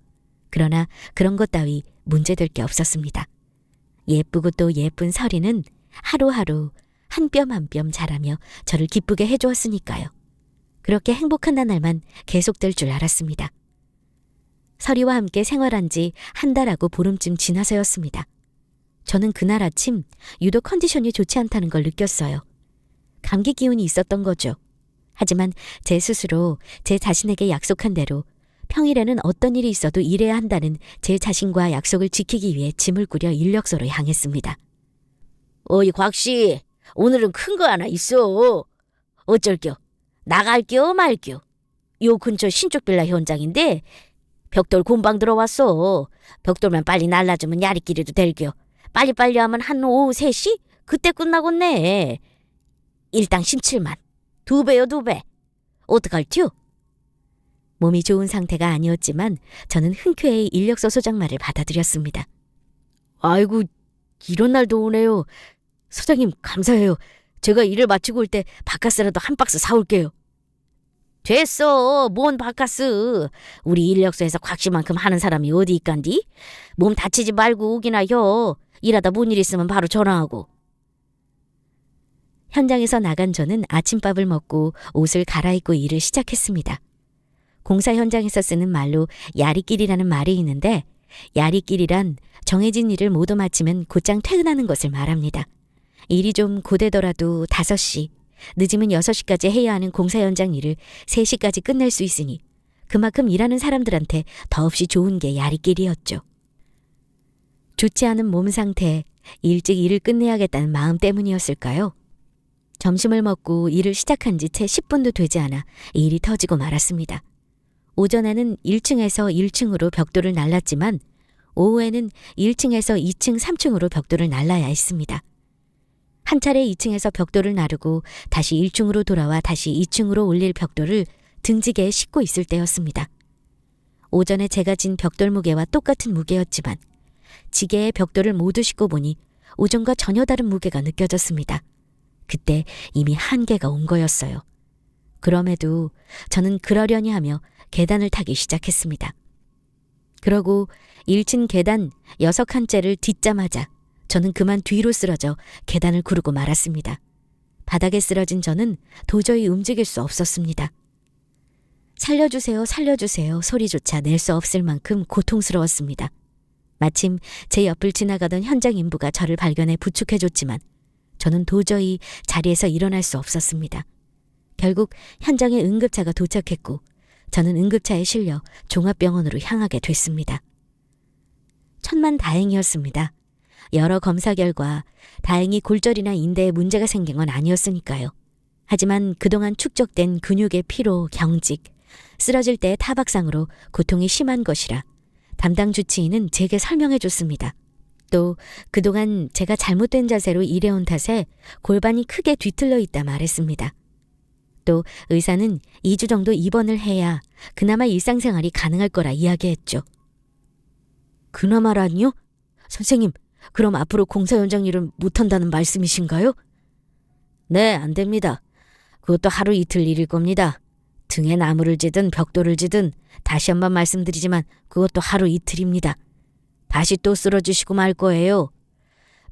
그러나 그런 것 따위 문제될 게 없었습니다. 예쁘고 또 예쁜 설이는 하루하루 한 뼘 한 뼘 자라며 저를 기쁘게 해주었으니까요. 그렇게 행복한 나날만 계속될 줄 알았습니다. 설이와 함께 생활한 지 한 달하고 보름쯤 지나서였습니다. 저는 그날 아침 유독 컨디션이 좋지 않다는 걸 느꼈어요. 감기 기운이 있었던 거죠. 하지만 제 스스로 제 자신에게 약속한 대로 평일에는 어떤 일이 있어도 일해야 한다는 제 자신과 약속을 지키기 위해 짐을 꾸려 인력소로 향했습니다. 어이 곽씨, 오늘은 큰 거 하나 있어. 어쩔겨? 나갈겨 말겨? 요 근처 신축 빌라 현장인데 벽돌 공방 들어왔어. 벽돌만 빨리 날라주면 야리끼리도 될겨. 빨리빨리 하면 한 오후 3시? 그때 끝나겠네. 일당 17만. 2배요 2배. 어떡할티요? 몸이 좋은 상태가 아니었지만 저는 흔쾌히 인력소 소장 말을 받아들였습니다. 아이고, 이런 날도 오네요. 소장님 감사해요. 제가 일을 마치고 올 때 바카스라도 한 박스 사올게요. 됐어. 뭔 바카스. 우리 인력소에서 곽씨만큼 하는 사람이 어디 있간디? 몸 다치지 말고 오기나 혀. 일하다 뭔 일 있으면 바로 전화하고. 현장에서 나간 저는 아침밥을 먹고 옷을 갈아입고 일을 시작했습니다. 공사 현장에서 쓰는 말로 야리끼리라는 말이 있는데, 야리끼리란 정해진 일을 모두 마치면 곧장 퇴근하는 것을 말합니다. 일이 좀 고되더라도 5시, 늦으면 6시까지 해야 하는 공사 현장 일을 3시까지 끝낼 수 있으니 그만큼 일하는 사람들한테 더없이 좋은 게 야리끼리였죠. 좋지 않은 몸 상태, 일찍 일을 끝내야겠다는 마음 때문이었을까요? 점심을 먹고 일을 시작한 지 채 10분도 되지 않아 일이 터지고 말았습니다. 오전에는 1층에서 1층으로 벽돌을 날랐지만 오후에는 1층에서 2층, 3층으로 벽돌을 날라야 했습니다. 한 차례 2층에서 벽돌을 나르고 다시 1층으로 돌아와 다시 2층으로 올릴 벽돌을 등지개에 싣고 있을 때였습니다. 오전에 제가 진 벽돌 무게와 똑같은 무게였지만 지게에 벽돌을 모두 싣고 보니 오전과 전혀 다른 무게가 느껴졌습니다. 그때 이미 한계가 온 거였어요. 그럼에도 저는 그러려니 하며 계단을 타기 시작했습니다. 그러고 1층 계단 6칸째를 딛자마자 저는 그만 뒤로 쓰러져 계단을 구르고 말았습니다. 바닥에 쓰러진 저는 도저히 움직일 수 없었습니다. 살려주세요, 살려주세요 소리조차 낼 수 없을 만큼 고통스러웠습니다. 마침 제 옆을 지나가던 현장 인부가 저를 발견해 부축해줬지만 저는 도저히 자리에서 일어날 수 없었습니다. 결국 현장에 응급차가 도착했고 저는 응급차에 실려 종합병원으로 향하게 됐습니다. 천만다행이었습니다. 여러 검사 결과 다행히 골절이나 인대에 문제가 생긴 건 아니었으니까요. 하지만 그동안 축적된 근육의 피로, 경직, 쓰러질 때의 타박상으로 고통이 심한 것이라 담당 주치의는 제게 설명해 줬습니다. 또 그동안 제가 잘못된 자세로 일해온 탓에 골반이 크게 뒤틀려 있다 말했습니다. 또 의사는 2주 정도 입원을 해야 그나마 일상생활이 가능할 거라 이야기했죠. 그나마라니요? 선생님, 그럼 앞으로 공사 현장 일은 못한다는 말씀이신가요? 네, 안 됩니다. 그것도 하루 이틀 일일 겁니다. 등에 나무를 지든 벽돌을 지든 다시 한번 말씀드리지만 그것도 하루 이틀입니다. 다시 또 쓰러지시고 말 거예요.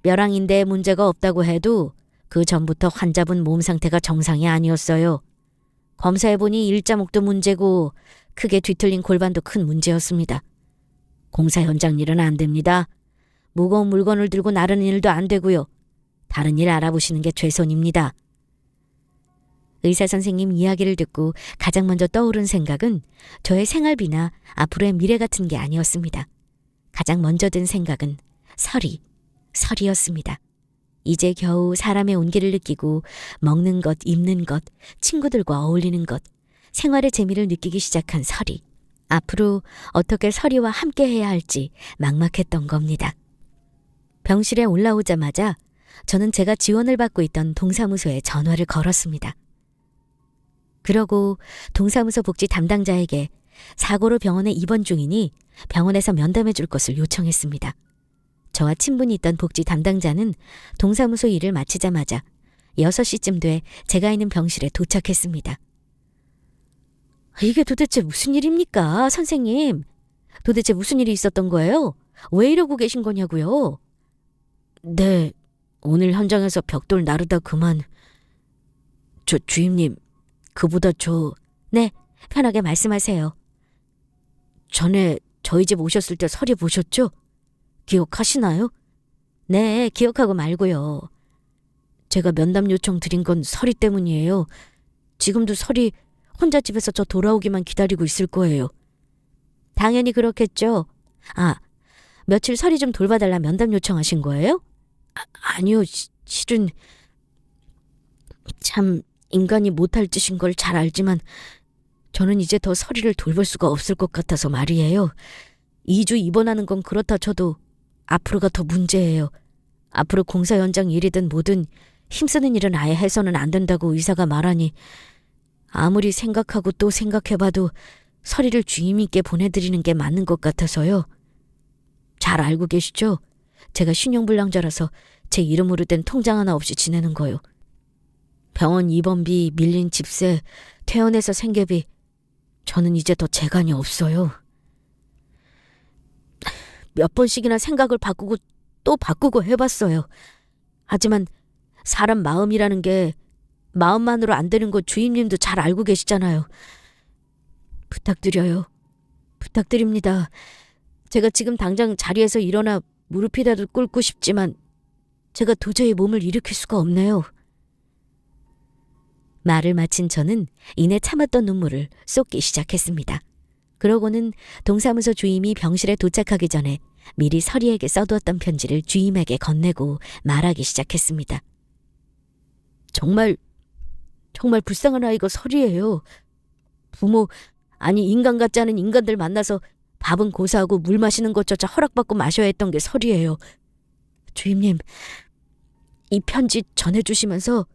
뼈랑 인대에 문제가 없다고 해도 그 전부터 환자분 몸 상태가 정상이 아니었어요. 검사해보니 일자목도 문제고 크게 뒤틀린 골반도 큰 문제였습니다. 공사 현장 일은 안 됩니다. 무거운 물건을 들고 나르는 일도 안 되고요. 다른 일 알아보시는 게 최선입니다. 의사 선생님 이야기를 듣고 가장 먼저 떠오른 생각은 저의 생활비나 앞으로의 미래 같은 게 아니었습니다. 가장 먼저 든 생각은 설이었습니다. 이제 겨우 사람의 온기를 느끼고 먹는 것, 입는 것, 친구들과 어울리는 것, 생활의 재미를 느끼기 시작한 설이. 앞으로 어떻게 설이와 함께 해야 할지 막막했던 겁니다. 병실에 올라오자마자 저는 제가 지원을 받고 있던 동사무소에 전화를 걸었습니다. 그러고 동사무소 복지 담당자에게 사고로 병원에 입원 중이니 병원에서 면담해 줄 것을 요청했습니다. 저와 친분이 있던 복지 담당자는 동사무소 일을 마치자마자 6시쯤 돼 제가 있는 병실에 도착했습니다. 이게 도대체 무슨 일입니까, 선생님? 도대체 무슨 일이 있었던 거예요? 왜 이러고 계신 거냐고요? 네, 오늘 현장에서 벽돌 나르다 그만. 주임님, 그보다 네, 편하게 말씀하세요. 전에 저희 집 오셨을 때 설이 보셨죠? 기억하시나요? 네, 기억하고 말고요. 제가 면담 요청 드린 건 설이 때문이에요. 지금도 설이 혼자 집에서 저 돌아오기만 기다리고 있을 거예요. 당연히 그렇겠죠. 며칠 설이 좀 돌봐달라 면담 요청하신 거예요? 아니요, 실은 참 인간이 못할 짓인 걸 잘 알지만 저는 이제 더 설이를 돌볼 수가 없을 것 같아서 말이에요. 2주 입원하는 건 그렇다 쳐도 앞으로가 더 문제예요. 앞으로 공사 현장 일이든 뭐든 힘쓰는 일은 아예 해서는 안 된다고 의사가 말하니 아무리 생각하고 또 생각해봐도 설이를 주임님께 보내드리는 게 맞는 것 같아서요. 잘 알고 계시죠? 제가 신용불량자라서 제 이름으로 된 통장 하나 없이 지내는 거요. 병원 입원비, 밀린 집세, 퇴원해서 생계비, 저는 이제 더 재간이 없어요. 몇 번씩이나 생각을 바꾸고 또 바꾸고 해봤어요. 하지만 사람 마음이라는 게 마음만으로 안 되는 거 주임님도 잘 알고 계시잖아요. 부탁드려요. 부탁드립니다. 제가 지금 당장 자리에서 일어나 무릎이라도 꿇고 싶지만 제가 도저히 몸을 일으킬 수가 없네요. 말을 마친 저는 이내 참았던 눈물을 쏟기 시작했습니다. 그러고는 동사무소 주임이 병실에 도착하기 전에 미리 설이에게 써두었던 편지를 주임에게 건네고 말하기 시작했습니다. 정말 불쌍한 아이가 설이에요. 부모, 아니 인간 같지 않은 인간들 만나서 밥은 고사하고 물 마시는 것조차 허락받고 마셔야 했던 게 설이에요. 주임님, 이 편지 전해주시면서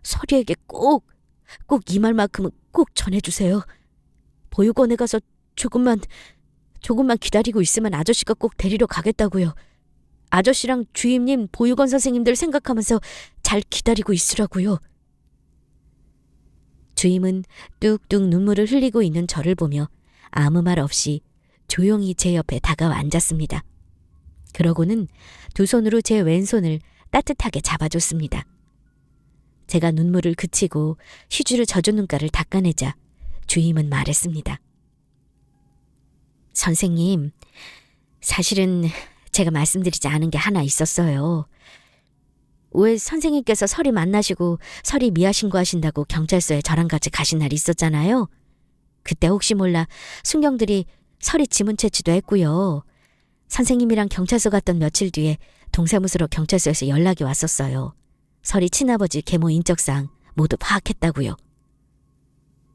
설이에게 꼭 이 말만큼은 꼭 전해주세요. 보육원에 가서 조금만 기다리고 있으면 아저씨가 꼭 데리러 가겠다고요. 아저씨랑 주임님, 보육원 선생님들 생각하면서 잘 기다리고 있으라고요. 주임은 뚝뚝 눈물을 흘리고 있는 저를 보며 아무 말 없이 조용히 제 옆에 다가와 앉았습니다. 그러고는 두 손으로 제 왼손을 따뜻하게 잡아줬습니다. 제가 눈물을 그치고 휴지로 젖은 눈가를 닦아내자 주임은 말했습니다. 선생님, 사실은 제가 말씀드리지 않은 게 하나 있었어요. 왜 선생님께서 설이 만나시고 설이 미아 신고하신다고 경찰서에 저랑 같이 가신 날이 있었잖아요. 그때 혹시 몰라 순경들이 설이 지문 채취도 했고요. 선생님이랑 경찰서 갔던 며칠 뒤에 동사무소로 경찰서에서 연락이 왔었어요. 설이 친아버지 계모 인적사항 모두 파악했다고요.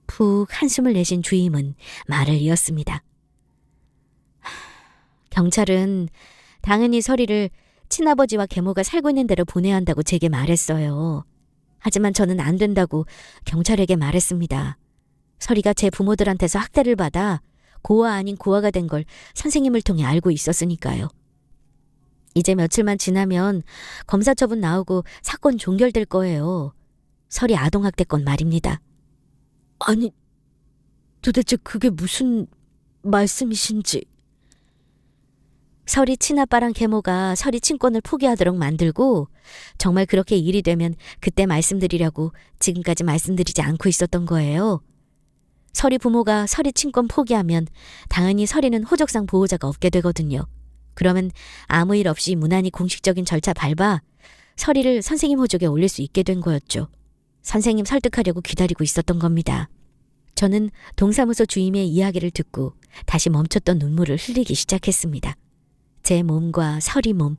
푹 한숨을 내신 주임은 말을 이었습니다. 경찰은 당연히 설이를 친아버지와 계모가 살고 있는 데로 보내야 한다고 제게 말했어요. 하지만 저는 안 된다고 경찰에게 말했습니다. 설이가 제 부모들한테서 학대를 받아 고아 아닌 고아가 된 걸 선생님을 통해 알고 있었으니까요. 이제 며칠만 지나면 검사 처분 나오고 사건 종결될 거예요. 설이 아동학대건 말입니다. 아니, 도대체 그게 무슨 말씀이신지. 설이 친아빠랑 계모가 설이 친권을 포기하도록 만들고 정말 그렇게 일이 되면 그때 말씀드리려고 지금까지 말씀드리지 않고 있었던 거예요. 설이 부모가 설이 친권 포기하면 당연히 설이는 호적상 보호자가 없게 되거든요. 그러면 아무 일 없이 무난히 공식적인 절차 밟아 설이를 선생님 호적에 올릴 수 있게 된 거였죠. 선생님 설득하려고 기다리고 있었던 겁니다. 저는 동사무소 주임의 이야기를 듣고 다시 멈췄던 눈물을 흘리기 시작했습니다. 제 몸과 설이 몸,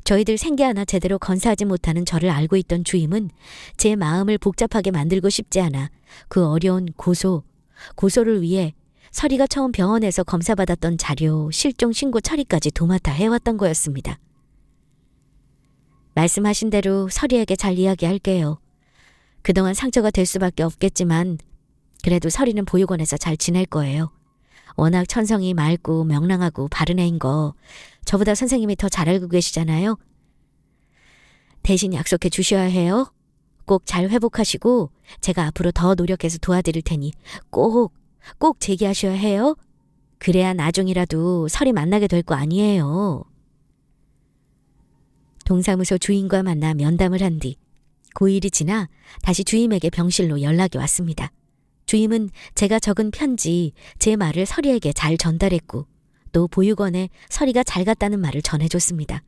저희들 생계 하나 제대로 건사하지 못하는 저를 알고 있던 주임은 제 마음을 복잡하게 만들고 싶지 않아 그 어려운 고소를 위해 설이가 처음 병원에서 검사받았던 자료, 실종 신고 처리까지 도맡아 해왔던 거였습니다. 말씀하신 대로 설이에게 잘 이야기할게요. 그동안 상처가 될 수밖에 없겠지만 그래도 설이는 보육원에서 잘 지낼 거예요. 워낙 천성이 맑고 명랑하고 바른 애인 거 저보다 선생님이 더 잘 알고 계시잖아요. 대신 약속해 주셔야 해요. 꼭 잘 회복하시고 제가 앞으로 더 노력해서 도와드릴 테니 꼭 제기하셔야 해요. 그래야 나중이라도 설이 만나게 될 거 아니에요. 동사무소 주임과 만나 면담을 한 뒤 고일이 지나 다시 주임에게 병실로 연락이 왔습니다. 주임은 제가 적은 편지, 제 말을 설이에게 잘 전달했고 또 보육원에 설이가 잘 갔다는 말을 전해줬습니다.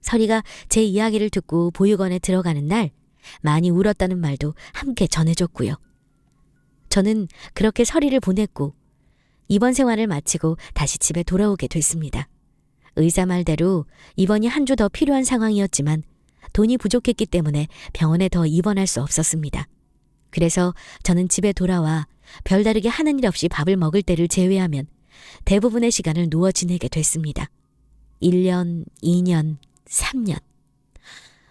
설이가 제 이야기를 듣고 보육원에 들어가는 날 많이 울었다는 말도 함께 전해줬고요. 저는 그렇게 설이를 보냈고 입원 생활을 마치고 다시 집에 돌아오게 됐습니다. 의사 말대로 입원이 한 주 더 필요한 상황이었지만 돈이 부족했기 때문에 병원에 더 입원할 수 없었습니다. 그래서 저는 집에 돌아와 별다르게 하는 일 없이 밥을 먹을 때를 제외하면 대부분의 시간을 누워 지내게 됐습니다. 1년, 2년, 3년.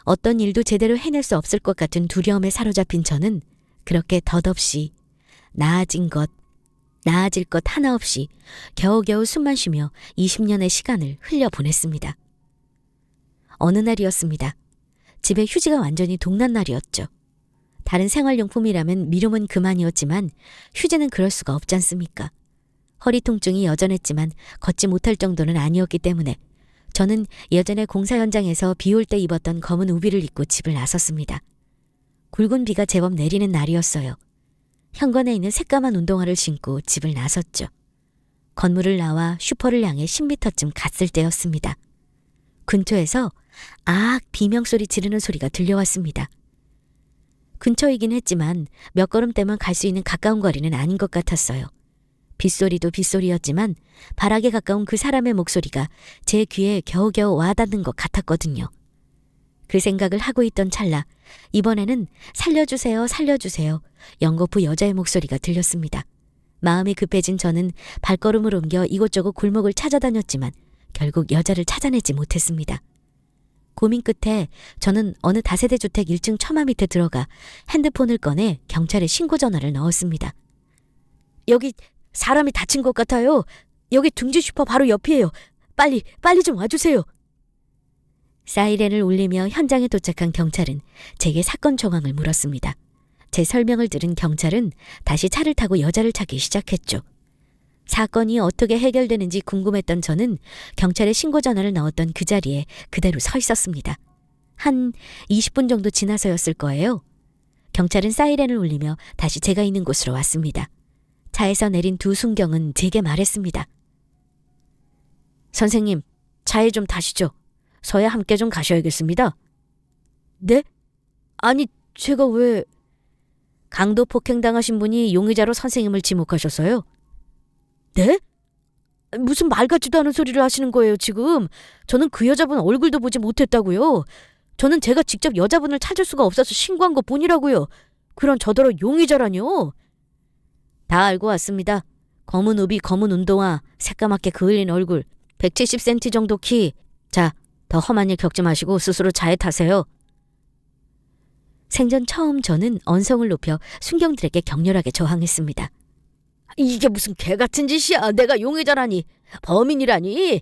어떤 일도 제대로 해낼 수 없을 것 같은 두려움에 사로잡힌 저는 그렇게 덧없이 나아질 것 하나 없이 겨우겨우 숨만 쉬며 20년의 시간을 흘려보냈습니다. 어느 날이었습니다. 집에 휴지가 완전히 동난 날이었죠. 다른 생활용품이라면 미루면 그만이었지만 휴지는 그럴 수가 없지 않습니까? 허리 통증이 여전했지만 걷지 못할 정도는 아니었기 때문에 저는 예전에 공사 현장에서 비 올 때 입었던 검은 우비를 입고 집을 나섰습니다. 굵은 비가 제법 내리는 날이었어요. 현관에 있는 새까만 운동화를 신고 집을 나섰죠. 건물을 나와 슈퍼를 향해 10m쯤 갔을 때였습니다. 근처에서 비명소리 지르는 소리가 들려왔습니다. 근처이긴 했지만 몇 걸음대만 갈 수 있는 가까운 거리는 아닌 것 같았어요. 빗소리도 빗소리였지만 바락에 가까운 그 사람의 목소리가 제 귀에 겨우겨우 와닿는 것 같았거든요. 그 생각을 하고 있던 찰나 이번에는 살려주세요, 살려주세요. 연거푸 여자의 목소리가 들렸습니다. 마음이 급해진 저는 발걸음을 옮겨 이곳저곳 골목을 찾아다녔지만 결국 여자를 찾아내지 못했습니다. 고민 끝에 저는 어느 다세대 주택 1층 처마 밑에 들어가 핸드폰을 꺼내 경찰에 신고 전화를 넣었습니다. 여기 사람이 다친 것 같아요. 여기 둥지 슈퍼 바로 옆이에요. 빨리 좀 와주세요. 사이렌을 울리며 현장에 도착한 경찰은 제게 사건 정황을 물었습니다. 제 설명을 들은 경찰은 다시 차를 타고 여자를 찾기 시작했죠. 사건이 어떻게 해결되는지 궁금했던 저는 경찰에 신고 전화를 넣었던 그 자리에 그대로 서 있었습니다. 한 20분 정도 지나서였을 거예요. 경찰은 사이렌을 울리며 다시 제가 있는 곳으로 왔습니다. 차에서 내린 두 순경은 제게 말했습니다. 선생님, 차에 좀 타시죠. 저야 함께 좀 가셔야겠습니다. 네? 아니, 제가 왜... 강도 폭행당하신 분이 용의자로 선생님을 지목하셨어요? 네? 무슨 말 같지도 않은 소리를 하시는 거예요, 지금. 저는 그 여자분 얼굴도 보지 못했다고요. 저는 제가 직접 여자분을 찾을 수가 없어서 신고한 것 뿐이라고요. 그런 저더러 용의자라뇨. 다 알고 왔습니다. 검은 우비, 검은 운동화, 새까맣게 그을린 얼굴, 170cm 정도 키. 자, 더 험한 일 겪지 마시고 스스로 차에 타세요. 생전 처음 저는 언성을 높여 순경들에게 격렬하게 저항했습니다. 이게 무슨 개같은 짓이야. 내가 용의자라니, 범인이라니.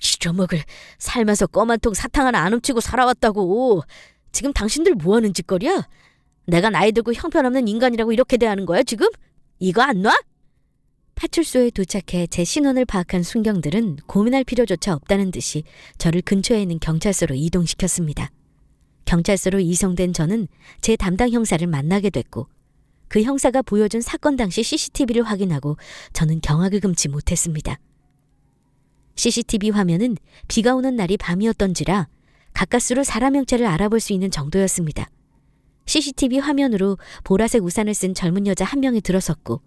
빌어먹을, 살면서 껌 한 통 사탕 하나 안 훔치고 살아왔다고. 지금 당신들 뭐하는 짓거리야? 내가 나이 들고 형편없는 인간이라고 이렇게 대하는 거야 지금? 이거 안 놔? 파출소에 도착해 제 신원을 파악한 순경들은 고민할 필요조차 없다는 듯이 저를 근처에 있는 경찰서로 이동시켰습니다. 경찰서로 이송된 저는 제 담당 형사를 만나게 됐고 그 형사가 보여준 사건 당시 CCTV를 확인하고 저는 경악을 금치 못했습니다. CCTV 화면은 비가 오는 날이 밤이었던지라 가까스로 사람 형체를 알아볼 수 있는 정도였습니다. CCTV 화면으로 보라색 우산을 쓴 젊은 여자 한 명이 들어섰고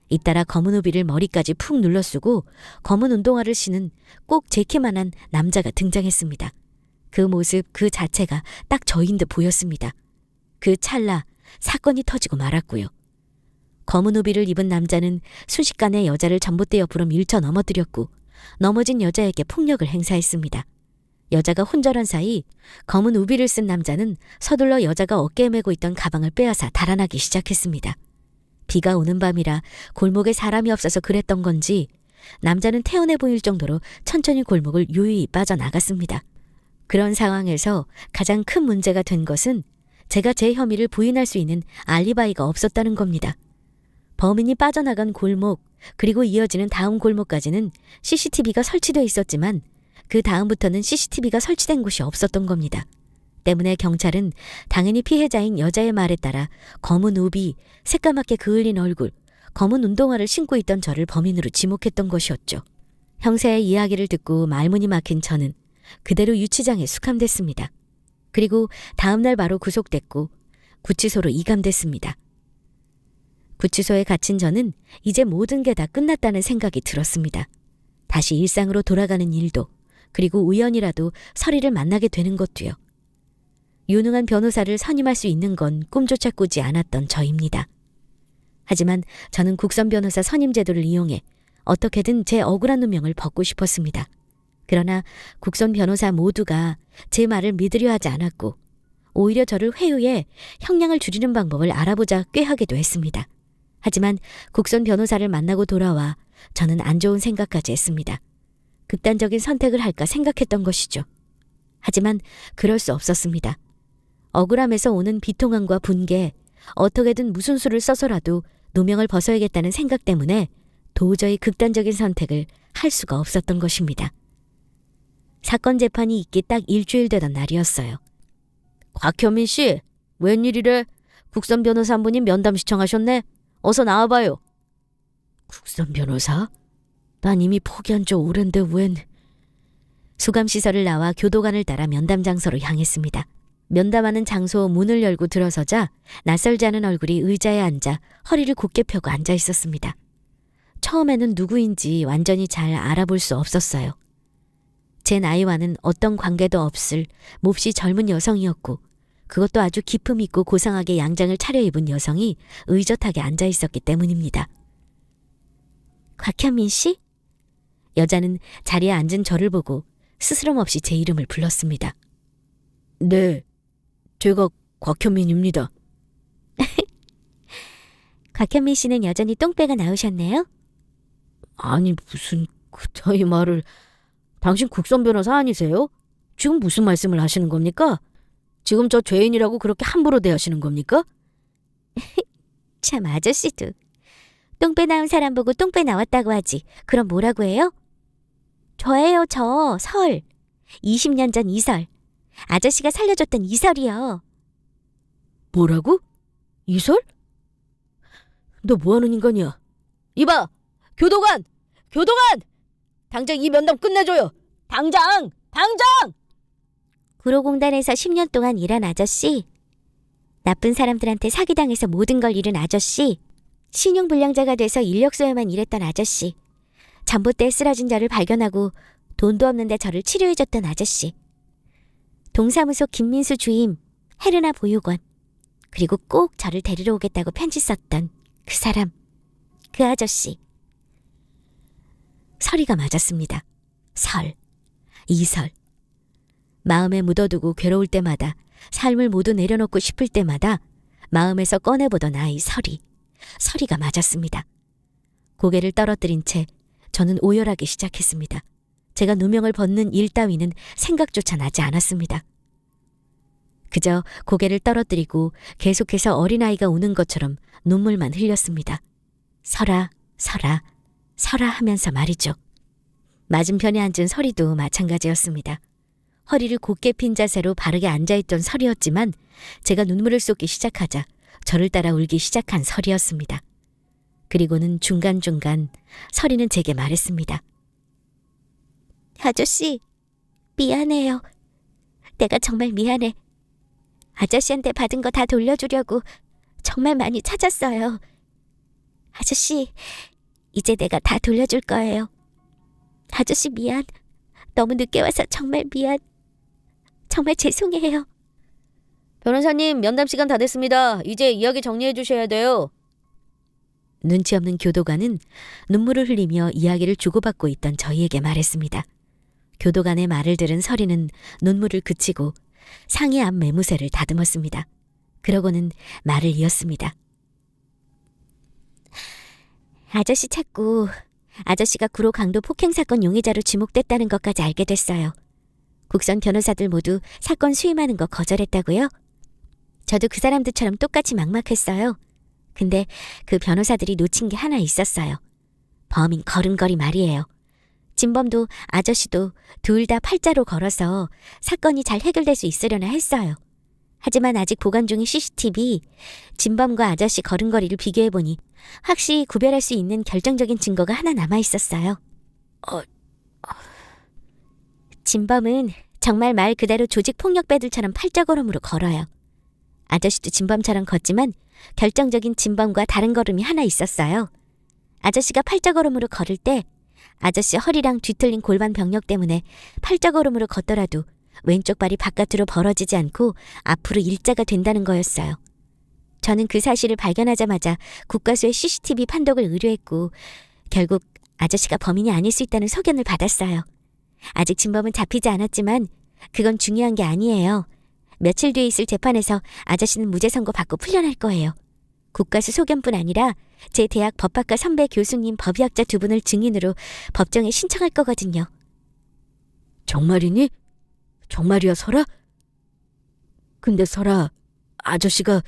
잇따라 검은 우비를 머리까지 푹 눌러쓰고 검은 운동화를 신은 꼭 제 키만한 남자가 등장했습니다. 그 모습 그 자체가 딱 저인 듯 보였습니다. 그 찰나 사건이 터지고 말았고요. 검은 우비를 입은 남자는 순식간에 여자를 전봇대 옆으로 밀쳐 넘어뜨렸고 넘어진 여자에게 폭력을 행사했습니다. 여자가 혼절한 사이 검은 우비를 쓴 남자는 서둘러 여자가 어깨에 메고 있던 가방을 빼앗아 달아나기 시작했습니다. 비가 오는 밤이라 골목에 사람이 없어서 그랬던 건지 남자는 태연해 보일 정도로 천천히 골목을 유유히 빠져나갔습니다. 그런 상황에서 가장 큰 문제가 된 것은 제가 제 혐의를 부인할 수 있는 알리바이가 없었다는 겁니다. 범인이 빠져나간 골목 그리고 이어지는 다음 골목까지는 CCTV가 설치되어 있었지만 그 다음부터는 CCTV가 설치된 곳이 없었던 겁니다. 때문에 경찰은 당연히 피해자인 여자의 말에 따라 검은 우비, 새까맣게 그을린 얼굴, 검은 운동화를 신고 있던 저를 범인으로 지목했던 것이었죠. 형사의 이야기를 듣고 말문이 막힌 저는 그대로 유치장에 수감됐습니다. 그리고 다음날 바로 구속됐고 구치소로 이감됐습니다. 구치소에 갇힌 저는 이제 모든 게 다 끝났다는 생각이 들었습니다. 다시 일상으로 돌아가는 일도 그리고 우연이라도 서리를 만나게 되는 것도요. 유능한 변호사를 선임할 수 있는 건 꿈조차 꾸지 않았던 저입니다. 하지만 저는 국선 변호사 선임 제도를 이용해 어떻게든 제 억울한 누명을 벗고 싶었습니다. 그러나 국선 변호사 모두가 제 말을 믿으려 하지 않았고 오히려 저를 회유해 형량을 줄이는 방법을 알아보자 꾀하기도 했습니다. 하지만 국선 변호사를 만나고 돌아와 저는 안 좋은 생각까지 했습니다. 극단적인 선택을 할까 생각했던 것이죠. 하지만 그럴 수 없었습니다. 억울함에서 오는 비통함과 분개, 어떻게든 무슨 수를 써서라도 누명을 벗어야겠다는 생각 때문에 도저히 극단적인 선택을 할 수가 없었던 것입니다. 사건 재판이 있기 딱 일주일 되던 날이었어요. 곽현민 씨, 웬일이래? 국선 변호사 한 분이 면담 시청하셨네. 어서 나와봐요. 국선 변호사? 난 이미 포기한 지 오랜데 웬... 수감시설을 나와 교도관을 따라 면담 장소로 향했습니다. 면담하는 장소 문을 열고 들어서자 낯설지 않은 얼굴이 의자에 앉아 허리를 곧게 펴고 앉아 있었습니다. 처음에는 누구인지 완전히 잘 알아볼 수 없었어요. 제 나이와는 어떤 관계도 없을 몹시 젊은 여성이었고 그것도 아주 기품 있고 고상하게 양장을 차려입은 여성이 의젓하게 앉아 있었기 때문입니다. 곽현민 씨? 여자는 자리에 앉은 저를 보고 스스럼 없이 제 이름을 불렀습니다. 네, 제가 곽현민입니다. 곽현민 씨는 여전히 똥배가 나오셨네요. 아니, 무슨 그따위 말을. 당신 국선 변호사 아니세요? 지금 무슨 말씀을 하시는 겁니까? 지금 저 죄인이라고 그렇게 함부로 대하시는 겁니까? 참 아저씨도. 똥배 나온 사람 보고 똥배 나왔다고 하지. 그럼 뭐라고 해요? 저예요, 저. 설. 20년 전 이설. 아저씨가 살려줬던 이설이요. 뭐라고? 이설? 너 뭐하는 인간이야? 이봐! 교도관! 교도관! 당장 이 면담 끝내줘요! 당장! 당장! 구로공단에서 10년 동안 일한 아저씨. 나쁜 사람들한테 사기당해서 모든 걸 잃은 아저씨. 신용불량자가 돼서 인력소에만 일했던 아저씨. 잠봇대에 쓰러진 저를 발견하고 돈도 없는데 저를 치료해줬던 아저씨. 동사무소 김민수 주임, 헤르나 보육원. 그리고 꼭 저를 데리러 오겠다고 편지 썼던 그 사람, 그 아저씨. 설이가 맞았습니다. 설, 이설. 마음에 묻어두고 괴로울 때마다, 삶을 모두 내려놓고 싶을 때마다 마음에서 꺼내보던 아이 설이. 설이가 맞았습니다. 고개를 떨어뜨린 채 저는 오열하기 시작했습니다. 제가 누명을 벗는 일 따위는 생각조차 나지 않았습니다. 그저 고개를 떨어뜨리고 계속해서 어린아이가 우는 것처럼 눈물만 흘렸습니다. 설아, 설아, 설아 하면서 말이죠. 맞은편에 앉은 설이도 마찬가지였습니다. 허리를 곧게 핀 자세로 바르게 앉아있던 설이었지만 제가 눈물을 쏟기 시작하자 저를 따라 울기 시작한 설이었습니다. 그리고는 중간중간 설이는 제게 말했습니다. 아저씨, 미안해요. 내가 정말 미안해. 아저씨한테 받은 거 다 돌려주려고 정말 많이 찾았어요. 아저씨, 이제 내가 다 돌려줄 거예요. 아저씨 미안. 너무 늦게 와서 정말 미안. 정말 죄송해요. 변호사님, 면담 시간 다 됐습니다. 이제 이야기 정리해 주셔야 돼요. 눈치 없는 교도관은 눈물을 흘리며 이야기를 주고받고 있던 저희에게 말했습니다. 교도관의 말을 들은 설이는 눈물을 그치고 상의 앞 매무새를 다듬었습니다. 그러고는 말을 이었습니다. 아저씨 찾고 아저씨가 구로 강도 폭행 사건 용의자로 지목됐다는 것까지 알게 됐어요. 국선 변호사들 모두 사건 수임하는 거 거절했다고요? 저도 그 사람들처럼 똑같이 막막했어요. 근데 그 변호사들이 놓친 게 하나 있었어요. 범인 걸음걸이 말이에요. 진범도 아저씨도 둘 다 팔자로 걸어서 사건이 잘 해결될 수 있으려나 했어요. 하지만 아직 보관 중인 CCTV, 진범과 아저씨 걸음걸이를 비교해보니 확실히 구별할 수 있는 결정적인 증거가 하나 남아있었어요. 진범은 정말 말 그대로 조직폭력배들처럼 팔자걸음으로 걸어요. 아저씨도 진범처럼 걷지만 결정적인 진범과 다른 걸음이 하나 있었어요. 아저씨가 팔자걸음으로 걸을 때 아저씨 허리랑 뒤틀린 골반 병력 때문에 팔자걸음으로 걷더라도 왼쪽 발이 바깥으로 벌어지지 않고 앞으로 일자가 된다는 거였어요. 저는 그 사실을 발견하자마자 국과수의 CCTV 판독을 의뢰했고 결국 아저씨가 범인이 아닐 수 있다는 소견을 받았어요. 아직 진범은 잡히지 않았지만 그건 중요한 게 아니에요. 며칠 뒤에 있을 재판에서 아저씨는 무죄 선고 받고 풀려날 거예요. 국과수 소견뿐 아니라 제 대학 법학과 선배 교수님 법의학자 두 분을 증인으로 법정에 신청할 거거든요. 정말이니? 정말이야, 설아? 근데 설아, 아저씨가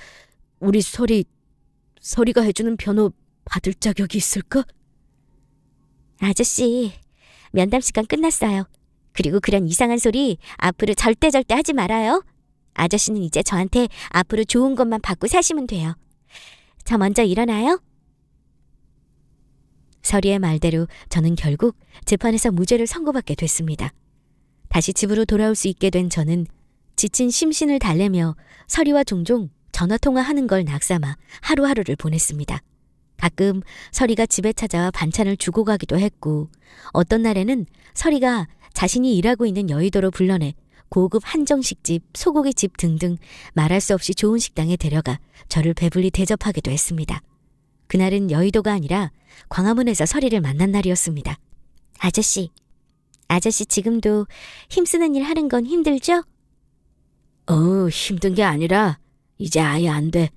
우리 설이가 해주는 변호 받을 자격이 있을까? 아저씨, 면담 시간 끝났어요. 그리고 그런 이상한 소리 앞으로 절대 하지 말아요. 아저씨는 이제 저한테 앞으로 좋은 것만 받고 사시면 돼요. 저 먼저 일어나요? 설이의 말대로 저는 결국 재판에서 무죄를 선고받게 됐습니다. 다시 집으로 돌아올 수 있게 된 저는 지친 심신을 달래며 설이와 종종 전화통화하는 걸 낙삼아 하루하루를 보냈습니다. 가끔 설이가 집에 찾아와 반찬을 주고 가기도 했고 어떤 날에는 설이가 자신이 일하고 있는 여의도로 불러내 고급 한정식집, 소고기집 등등 말할 수 없이 좋은 식당에 데려가 저를 배불리 대접하기도 했습니다. 그날은 여의도가 아니라 광화문에서 설이를 만난 날이었습니다. 아저씨 지금도 힘쓰는 일 하는 건 힘들죠? 힘든 게 아니라 이제 아예 안 돼.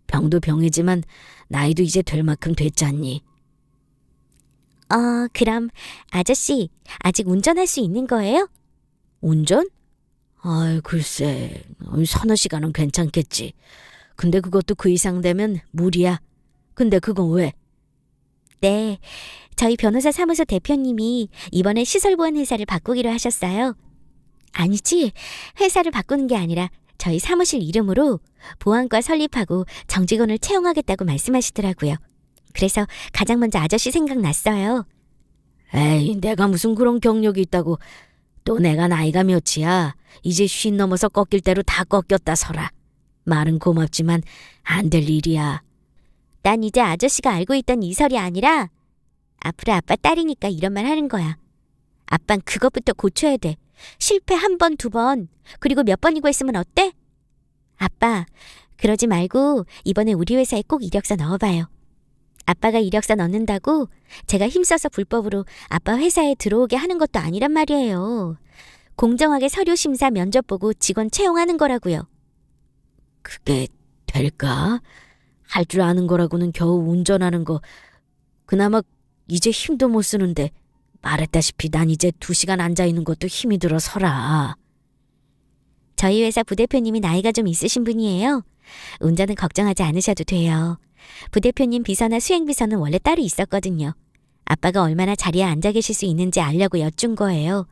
병도 병이지만 나이도 이제 될 만큼 됐잖니. 그럼 아저씨 아직 운전할 수 있는 거예요? 운전? 아이, 글쎄, 서너 시간은 괜찮겠지. 근데 그것도 그 이상 되면 무리야. 근데 그건 왜? 네, 저희 변호사 사무소 대표님이 이번에 시설보안 회사를 바꾸기로 하셨어요. 아니지, 회사를 바꾸는 게 아니라 저희 사무실 이름으로 보안과 설립하고 정직원을 채용하겠다고 말씀하시더라고요. 그래서 가장 먼저 아저씨 생각났어요. 에이, 내가 무슨 그런 경력이 있다고. 또 내가 나이가 몇이야. 이제 50 넘어서 꺾일 대로 다 꺾였다 서라. 말은 고맙지만 안 될 일이야. 난 이제 아저씨가 알고 있던 이설이 아니라 앞으로 아빠 딸이니까 이런 말 하는 거야. 아빤 그것부터 고쳐야 돼. 실패 한 번, 두 번, 그리고 몇 번이고 했으면 어때? 아빠, 그러지 말고 이번에 우리 회사에 꼭 이력서 넣어봐요. 아빠가 이력서 넣는다고 제가 힘써서 불법으로 아빠 회사에 들어오게 하는 것도 아니란 말이에요. 공정하게 서류 심사 면접 보고 직원 채용하는 거라고요. 그게 될까? 할 줄 아는 거라고는 겨우 운전하는 거. 그나마 이제 힘도 못 쓰는데 말했다시피 난 이제 2시간 앉아있는 것도 힘이 들어 서라. 저희 회사 부대표님이 나이가 좀 있으신 분이에요. 운전은 걱정하지 않으셔도 돼요. 부대표님 비서나 수행비서는 원래 따로 있었거든요. 아빠가 얼마나 자리에 앉아 계실 수 있는지 알려고 여쭌 거예요.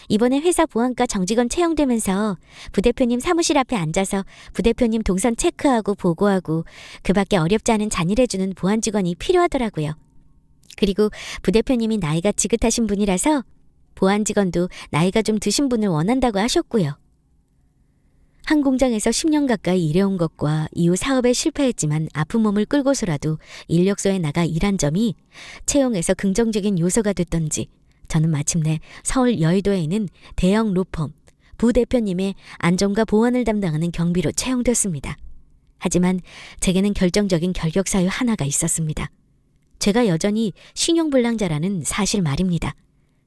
이번에 회사 보안과 정직원 채용되면서 부대표님 사무실 앞에 앉아서 부대표님 동선 체크하고 보고하고 그밖에 어렵지 않은 잔일해주는 보안 직원이 필요하더라고요. 그리고 부대표님이 나이가 지긋하신 분이라서 보안 직원도 나이가 좀 드신 분을 원한다고 하셨고요. 한 공장에서 10년 가까이 일해온 것과 이후 사업에 실패했지만 아픈 몸을 끌고서라도 인력소에 나가 일한 점이 채용에서 긍정적인 요소가 됐던지 저는 마침내 서울 여의도에 있는 대형 로펌 부대표님의 안전과 보안을 담당하는 경비로 채용됐습니다. 하지만 제게는 결정적인 결격 사유 하나가 있었습니다. 제가 여전히 신용불량자라는 사실 말입니다.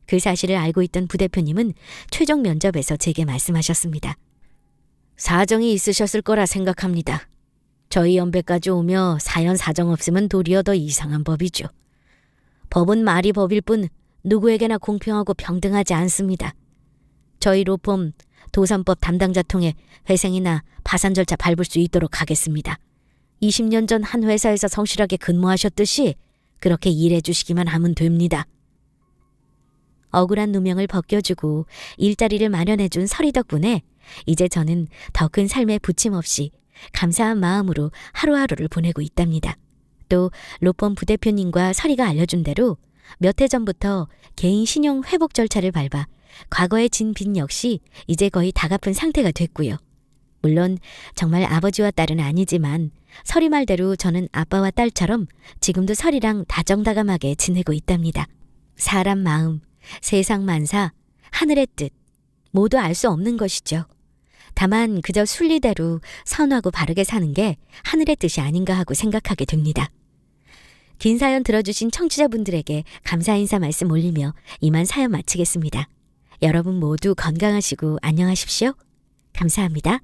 그 사실을 알고 있던 부대표님은 최종 면접에서 제게 말씀하셨습니다. 사정이 있으셨을 거라 생각합니다. 저희 연배까지 오며 사연 사정 없으면 도리어 더 이상한 법이죠. 법은 말이 법일 뿐 누구에게나 공평하고 평등하지 않습니다. 저희 로펌 도산법 담당자 통해 회생이나 파산 절차 밟을 수 있도록 하겠습니다. 20년 전 한 회사에서 성실하게 근무하셨듯이 그렇게 일해 주시기만 하면 됩니다. 억울한 누명을 벗겨주고 일자리를 마련해준 설이 덕분에 이제 저는 더 큰 삶에 부침 없이 감사한 마음으로 하루하루를 보내고 있답니다. 또 로펌 부대표님과 설이가 알려준 대로 몇 해 전부터 개인 신용 회복 절차를 밟아 과거의 진 빚 역시 이제 거의 다 갚은 상태가 됐고요. 물론 정말 아버지와 딸은 아니지만 설이 말대로 저는 아빠와 딸처럼 지금도 설이랑 다정다감하게 지내고 있답니다. 사람 마음, 세상 만사, 하늘의 뜻 모두 알 수 없는 것이죠. 다만 그저 순리대로 선하고 바르게 사는 게 하늘의 뜻이 아닌가 하고 생각하게 됩니다. 긴 사연 들어주신 청취자분들에게 감사 인사 말씀 올리며 이만 사연 마치겠습니다. 여러분 모두 건강하시고 안녕하십시오. 감사합니다.